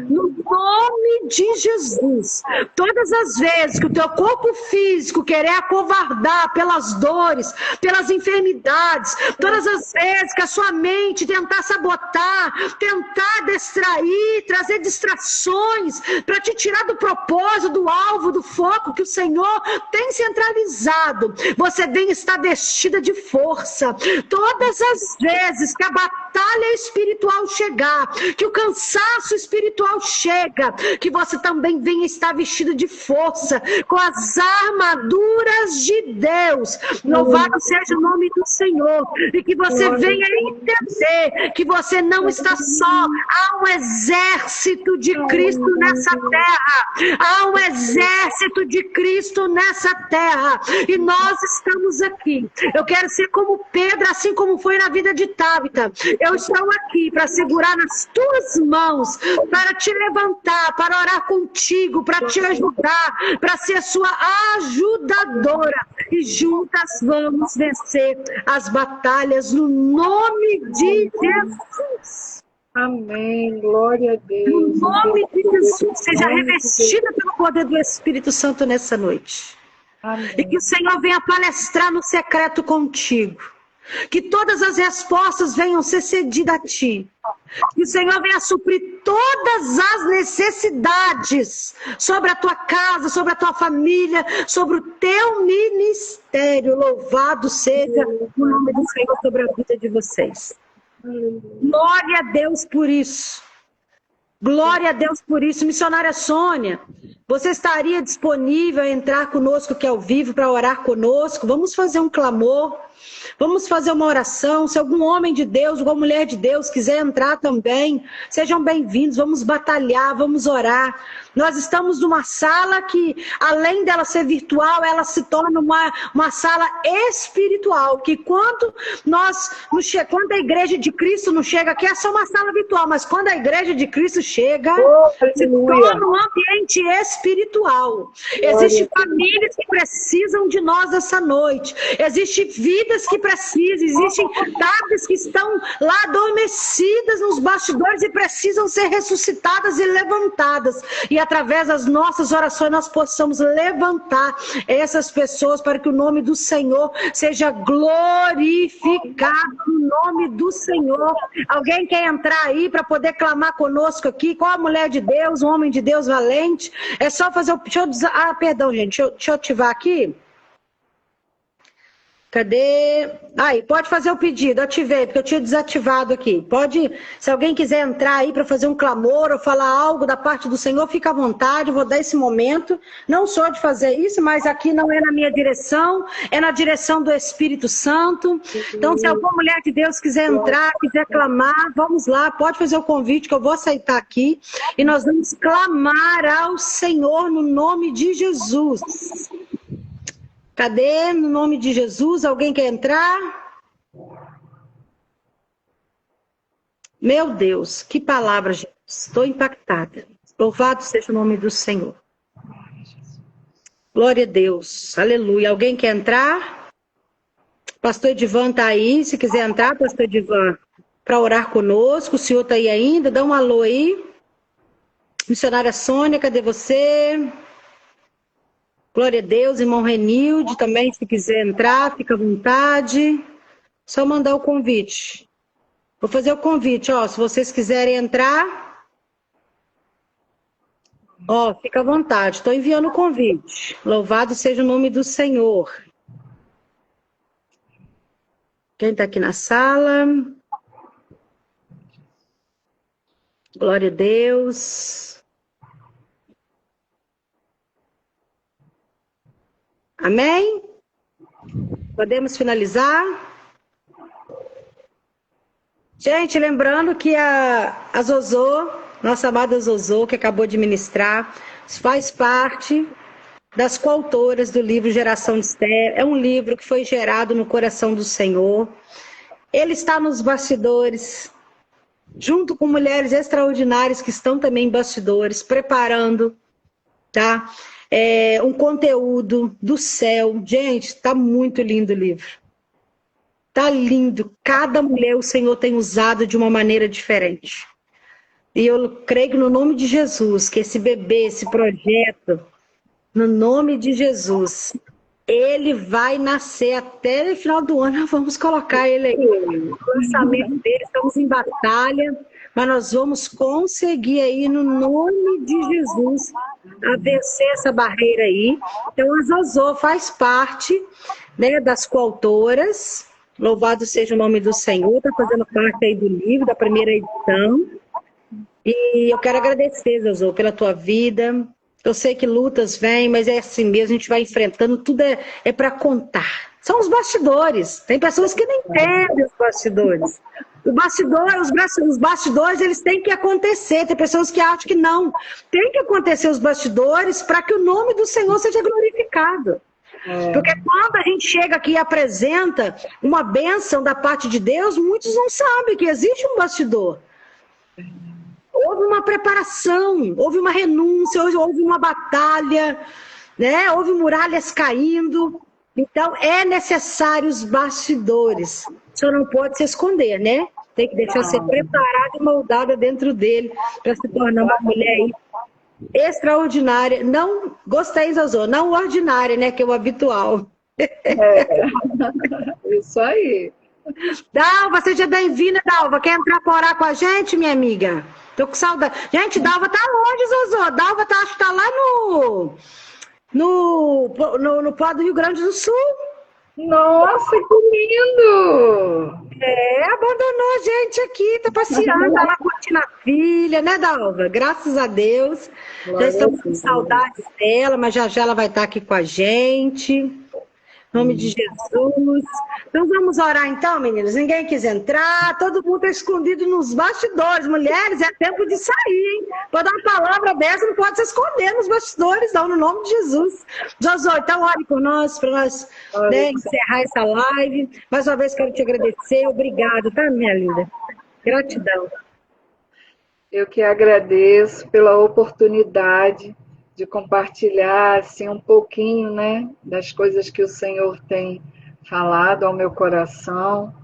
No nome de Jesus. Todas as vezes que o teu corpo físico querer acovardar pelas dores, pelas enfermidades, todas as vezes que a sua mente tentar sabotar, tentar distrair, trazer distrações para te tirar do propósito, do alvo, do foco que o Senhor tem centralizado, você vem estar vestida de força. Todas as vezes que a batalha espiritual chegar, que o cansaço espiritual chega, que você também venha estar vestido de força, com as armaduras de Deus. Louvado seja o nome do Senhor. E que você venha entender que você não está só. Há um exército de Cristo nessa terra. Há um exército de Cristo nessa terra. E nós estamos aqui. Eu quero ser como Pedro, assim como foi na vida de Tábita. Eu estou aqui para segurar nas tuas mãos, para te levantar, para orar contigo, para te ajudar, para ser sua ajudadora. E juntas vamos vencer as batalhas no nome de Jesus. Amém. Glória a Deus. No nome de Jesus, seja revestida pelo poder do Espírito Santo nessa noite. Amém. E que o Senhor venha palestrar no secreto contigo. Que todas as respostas venham ser cedidas a ti. Que o Senhor venha suprir todas as necessidades sobre a tua casa, sobre a tua família, sobre o teu ministério. Louvado seja o nome do Senhor sobre a vida de vocês. Glória a Deus por isso. Glória a Deus por isso. Missionária Sônia, você estaria disponível a entrar conosco aqui ao vivo para orar conosco? Vamos fazer um clamor. Vamos fazer uma oração. Se algum homem de Deus, alguma mulher de Deus quiser entrar também, sejam bem-vindos. Vamos batalhar, vamos orar. Nós estamos numa sala que, além dela ser virtual, ela se torna uma sala espiritual. Que quando a igreja de Cristo não chega aqui, é só uma sala virtual. Mas quando a igreja de Cristo chega, se torna um ambiente espiritual. Existem famílias que precisam de nós essa noite. Existem vidas que precisam. Existem tardes que estão lá adormecidas nos bastidores e precisam ser ressuscitadas e levantadas. E através das nossas orações nós possamos levantar essas pessoas para que o nome do Senhor seja glorificado no nome do Senhor. Alguém quer entrar aí para poder clamar conosco aqui? Qual a mulher de Deus, um homem de Deus valente? É só fazer o... perdão, gente. Deixa eu ativar aqui. Cadê? Aí, pode fazer o pedido. Ativei, porque eu tinha desativado aqui. Pode, se alguém quiser entrar aí para fazer um clamor ou falar algo da parte do Senhor, fica à vontade. Eu vou dar esse momento. Não sou de fazer isso, mas aqui não é na minha direção, é na direção do Espírito Santo. Então, se alguma mulher de Deus quiser entrar, quiser clamar, vamos lá. Pode fazer o convite que eu vou aceitar aqui. E nós vamos clamar ao Senhor no nome de Jesus. Cadê? No nome de Jesus, alguém quer entrar? Meu Deus, que palavra, gente. Estou impactada. Louvado seja o nome do Senhor. Glória a Deus. Aleluia. Alguém quer entrar? Pastor Edivan está aí. Se quiser entrar, Pastor Edivan, para orar conosco. O senhor está aí ainda? Dá um alô aí. Missionária Sônia, cadê você? Glória a Deus. Irmão Renilde também, se quiser entrar, fica à vontade. Só mandar o convite. Vou fazer o convite, ó. Se vocês quiserem entrar, ó, fica à vontade. Estou enviando o convite. Louvado seja o nome do Senhor. Quem está aqui na sala? Glória a Deus. Amém? Podemos finalizar? Gente, lembrando que a Zozô, nossa amada Zozô, que acabou de ministrar, faz parte das coautoras do livro Geração de Esther. É um livro que foi gerado no coração do Senhor. Ele está nos bastidores, junto com mulheres extraordinárias que estão também em bastidores, preparando, tá? Um conteúdo do céu. Gente, está muito lindo o livro. Tá lindo. Cada mulher o Senhor tem usado de uma maneira diferente. E eu creio que no nome de Jesus, que esse bebê, esse projeto, no nome de Jesus, ele vai nascer até o final do ano. Vamos colocar ele aí. O lançamento dele, estamos em batalha, mas nós vamos conseguir aí, no nome de Jesus, a vencer essa barreira aí. Então, a Zozô faz parte, né, das coautoras. Louvado seja o nome do Senhor, está fazendo parte aí do livro, da primeira edição. E eu quero agradecer, Zozô, pela tua vida. Eu sei que lutas vêm, mas é assim mesmo, a gente vai enfrentando, tudo é para contar. São os bastidores. Tem pessoas que nem entendem os bastidores. Os bastidores, eles têm que acontecer. Tem pessoas que acham que não. Tem que acontecer os bastidores para que o nome do Senhor seja glorificado. Porque quando a gente chega aqui e apresenta uma bênção da parte de Deus, muitos não sabem que existe um bastidor. Houve uma preparação, houve uma renúncia, houve uma batalha, né? Houve muralhas caindo. Então, é necessário os bastidores. Só não pode se esconder, né? Tem que deixar ser preparada e moldada dentro dele para se tornar uma mulher aí extraordinária. Não, gostei, Zozô, não ordinária, né? Que é o habitual. Isso aí. Dalva, seja bem-vinda, Dalva. Quer entrar para orar com a gente, minha amiga? Tô com saudade. Gente, Dalva tá longe, Zozô. Dalva acho que tá lá no pó do Rio Grande do Sul. Nossa, que lindo! Abandonou a gente aqui, tá passeando, tá lá curtindo a filha, né, Dalva? Graças a Deus. Já estamos com saudades dela, mas já ela vai estar aqui com a gente. Em nome de Jesus. Então vamos orar então, meninos. Ninguém quis entrar, todo mundo está escondido nos bastidores. Mulheres, é tempo de sair, hein? Vou dar uma palavra dessa, não pode se esconder nos bastidores, não, no nome de Jesus. Zozô, então ore por nós, para nós, né, encerrar essa live. Mais uma vez quero te agradecer. Obrigado, tá, minha linda? Gratidão. Eu que agradeço pela oportunidade de compartilhar assim um pouquinho, né, das coisas que o Senhor tem falado ao meu coração.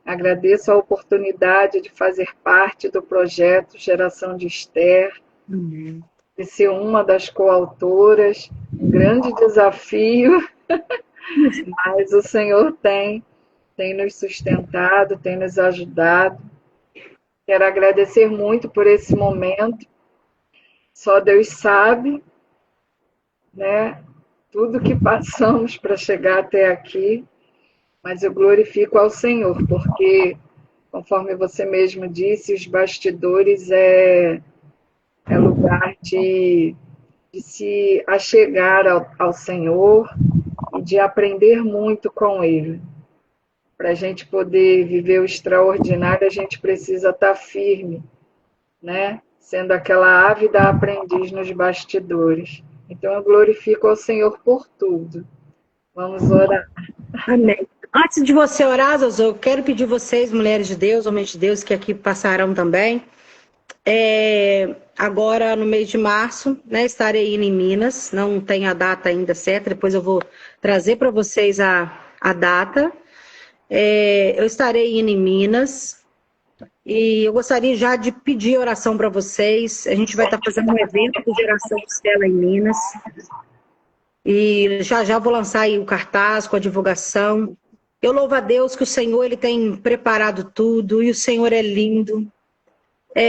Agradeço a oportunidade de fazer parte do projeto Geração de Esther, de ser uma das coautoras, um grande desafio, mas o Senhor tem nos sustentado, tem nos ajudado. Quero agradecer muito por esse momento. Só Deus sabe, né, tudo que passamos para chegar até aqui, mas eu glorifico ao Senhor, porque, conforme você mesmo disse, os bastidores é lugar de se achegar ao Senhor e de aprender muito com Ele. Para a gente poder viver o extraordinário, a gente precisa estar firme, né? Sendo aquela ávida aprendiz nos bastidores. Então, eu glorifico ao Senhor por tudo. Vamos orar. Amém. Antes de você orar, Zozô, eu quero pedir vocês, mulheres de Deus, homens de Deus, que aqui passarão também. Agora, no mês de março, né, estarei indo em Minas. Não tenho a data ainda certa, depois eu vou trazer para vocês a data. Eu estarei indo em Minas. E eu gostaria já de pedir oração para vocês. A gente vai estar fazendo um evento de Geração Estela em Minas. E já vou lançar aí o cartaz com a divulgação. Eu louvo a Deus que o Senhor ele tem preparado tudo e o Senhor é lindo.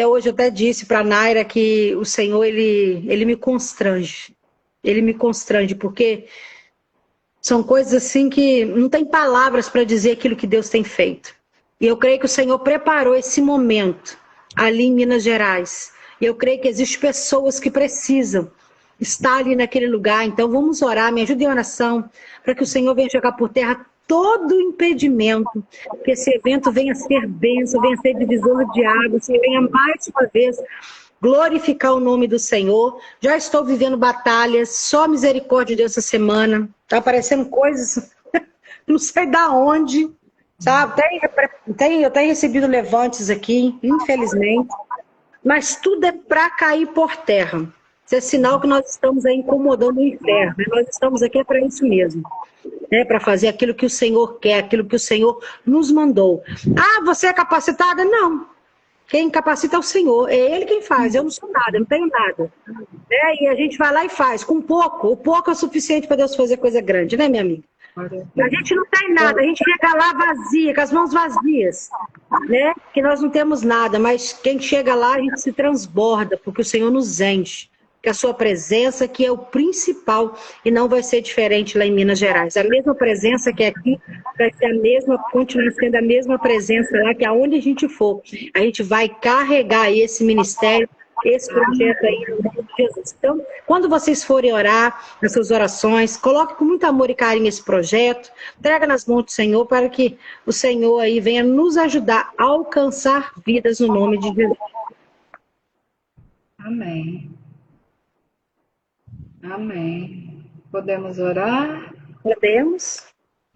Hoje eu até disse para a Naira que o Senhor ele me constrange. Ele me constrange porque são coisas assim que não tem palavras para dizer aquilo que Deus tem feito. E eu creio que o Senhor preparou esse momento ali em Minas Gerais. E eu creio que existem pessoas que precisam estar ali naquele lugar. Então vamos orar, me ajude em oração, para que o Senhor venha jogar por terra todo impedimento, que esse evento venha a ser bênção, venha a ser divisor de águas, que venha mais uma vez glorificar o nome do Senhor. Já estou vivendo batalhas, só misericórdia de Deus essa semana. Está aparecendo coisas, não sei da onde, sabe? Eu tenho recebido levantes aqui, infelizmente, mas tudo é para cair por terra. Isso é sinal que nós estamos aí incomodando o inferno. Nós estamos aqui para isso mesmo. Para fazer aquilo que o Senhor quer, aquilo que o Senhor nos mandou. Ah, você é capacitada? Não. Quem capacita é o Senhor. É Ele quem faz. Eu não sou nada, eu não tenho nada. E a gente vai lá e faz. Com pouco. O pouco é o suficiente para Deus fazer coisa grande, né, minha amiga? A gente não tem nada. A gente chega lá vazia, com as mãos vazias. Né? Que nós não temos nada. Mas quem chega lá, a gente se transborda, porque o Senhor nos enche. Que a sua presença, que é o principal, e não vai ser diferente lá em Minas Gerais. A mesma presença que é aqui vai ser a mesma, continua sendo a mesma presença lá, que aonde a gente for, a gente vai carregar esse ministério, esse projeto aí, no nome de Jesus. Então, quando vocês forem orar, nas suas orações, coloque com muito amor e carinho esse projeto, entrega nas mãos do Senhor, para que o Senhor aí venha nos ajudar a alcançar vidas no nome de Jesus. Amém. Amém. Podemos orar? Podemos?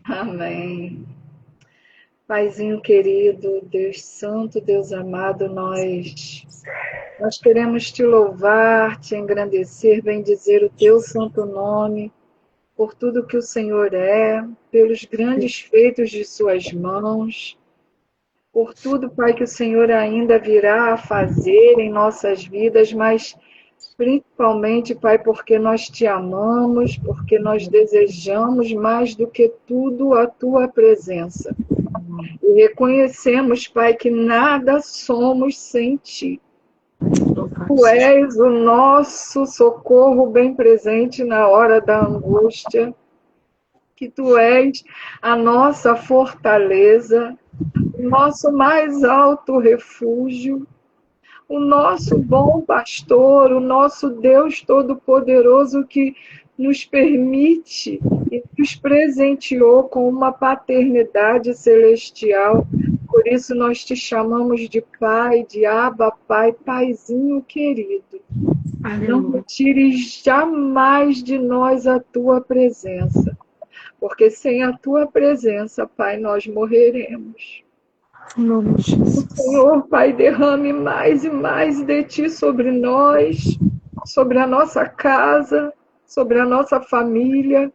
Amém. Paizinho querido, Deus Santo, Deus amado, nós queremos te louvar, te engrandecer, bendizer o teu santo nome, por tudo que o Senhor é, pelos grandes feitos de suas mãos, por tudo, Pai, que o Senhor ainda virá a fazer em nossas vidas, mas principalmente, Pai, porque nós te amamos, porque nós desejamos mais do que tudo a tua presença. E reconhecemos, Pai, que nada somos sem ti. Tu és o nosso socorro bem presente na hora da angústia, que tu és a nossa fortaleza, o nosso mais alto refúgio, o nosso bom pastor, o nosso Deus Todo-Poderoso que nos permite e nos presenteou com uma paternidade celestial. Por isso nós te chamamos de Pai, de Abba, Pai, Paizinho querido. Não retires jamais de nós a tua presença, porque sem a tua presença, Pai, nós morreremos. O Senhor, Pai, derrame mais e mais de Ti sobre nós, sobre a nossa casa, sobre a nossa família,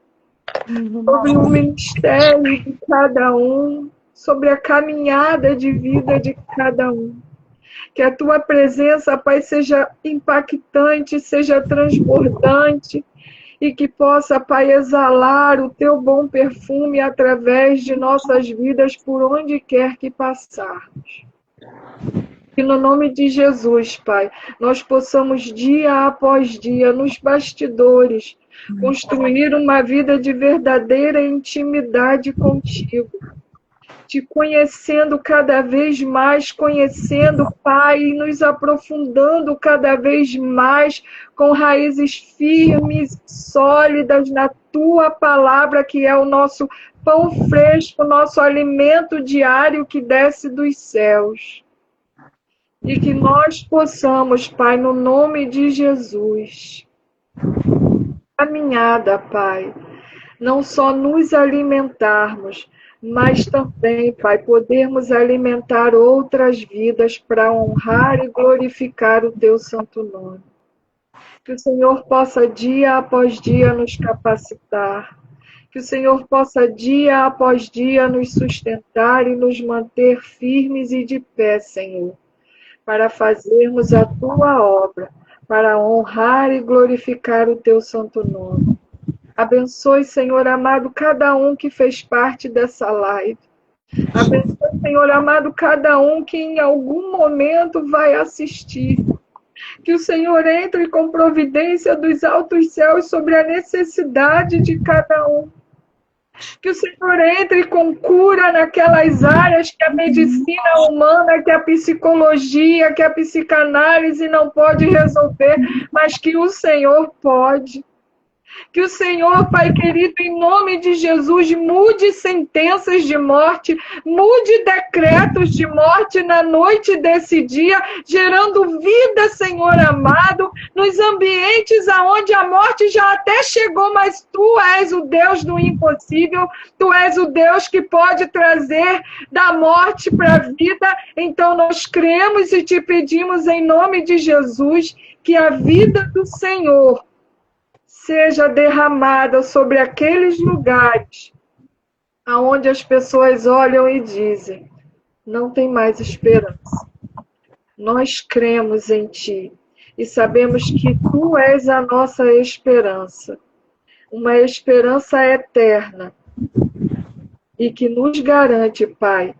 sobre o ministério de cada um, sobre a caminhada de vida de cada um. Que a Tua presença, Pai, seja impactante, seja transbordante, e que possa, Pai, exalar o Teu bom perfume através de nossas vidas por onde quer que passarmos. Que no nome de Jesus, Pai, nós possamos dia após dia, nos bastidores, construir uma vida de verdadeira intimidade contigo. Te conhecendo cada vez mais, conhecendo, Pai, e nos aprofundando cada vez mais com raízes firmes, sólidas na Tua palavra, que é o nosso pão fresco, nosso alimento diário que desce dos céus. E que nós possamos, Pai, no nome de Jesus, caminhada, Pai, não só nos alimentarmos, mas também, Pai, podermos alimentar outras vidas para honrar e glorificar o Teu santo nome. Que o Senhor possa dia após dia nos capacitar, que o Senhor possa dia após dia nos sustentar e nos manter firmes e de pé, Senhor, para fazermos a Tua obra, para honrar e glorificar o Teu santo nome. Abençoe, Senhor amado, cada um que fez parte dessa live. Abençoe, Senhor amado, cada um que em algum momento vai assistir. Que o Senhor entre com providência dos altos céus sobre a necessidade de cada um. Que o Senhor entre com cura naquelas áreas que a medicina humana, que a psicologia, que a psicanálise não pode resolver, mas que o Senhor pode. Que o Senhor, Pai querido, em nome de Jesus, mude sentenças de morte, mude decretos de morte na noite desse dia, gerando vida, Senhor amado, nos ambientes aonde a morte já até chegou, mas Tu és o Deus do impossível, Tu és o Deus que pode trazer da morte para a vida. Então nós cremos e Te pedimos em nome de Jesus que a vida do Senhor seja derramada sobre aqueles lugares aonde as pessoas olham e dizem, não tem mais esperança. Nós cremos em Ti e sabemos que Tu és a nossa esperança, uma esperança eterna e que nos garante, Pai,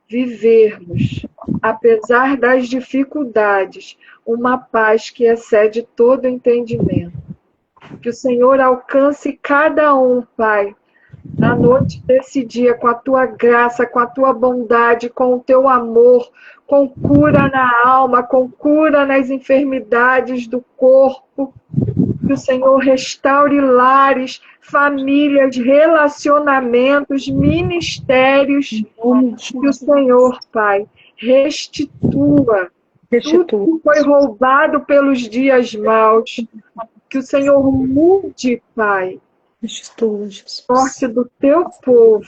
vivermos, apesar das dificuldades, uma paz que excede todo entendimento. Que o Senhor alcance cada um, Pai, na noite desse dia, com a Tua graça, com a Tua bondade, com o Teu amor, com cura na alma, com cura nas enfermidades do corpo. Que o Senhor restaure lares, famílias, relacionamentos, ministérios. Que o Senhor, Pai, restitua tudo que foi roubado pelos dias maus. Que o Senhor mude, Pai, a sorte do Teu povo,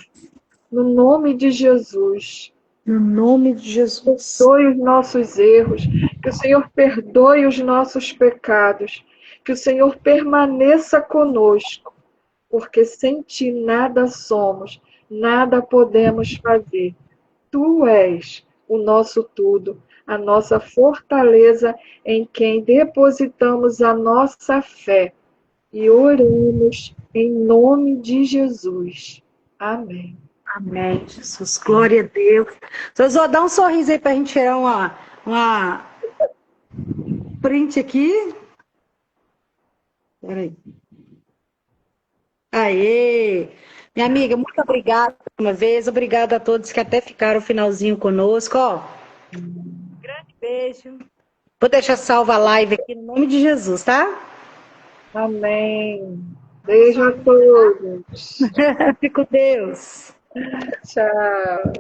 no nome de Jesus. No nome de Jesus. Perdoe os nossos erros, que o Senhor perdoe os nossos pecados, que o Senhor permaneça conosco, porque sem Ti nada somos, nada podemos fazer. Tu és o nosso tudo, a nossa fortaleza em quem depositamos a nossa fé e oramos em nome de Jesus. Amém. Amém, Jesus. Glória a Deus. Zozó, dá um sorriso aí pra gente tirar uma print aqui. Peraí. Aê! Minha amiga, muito obrigada uma vez. Obrigada a todos que até ficaram o finalzinho conosco. Ó. Grande beijo. Vou deixar salva a live aqui no nome de Jesus, tá? Amém. Beijo a todos. Fique com Deus. Tchau.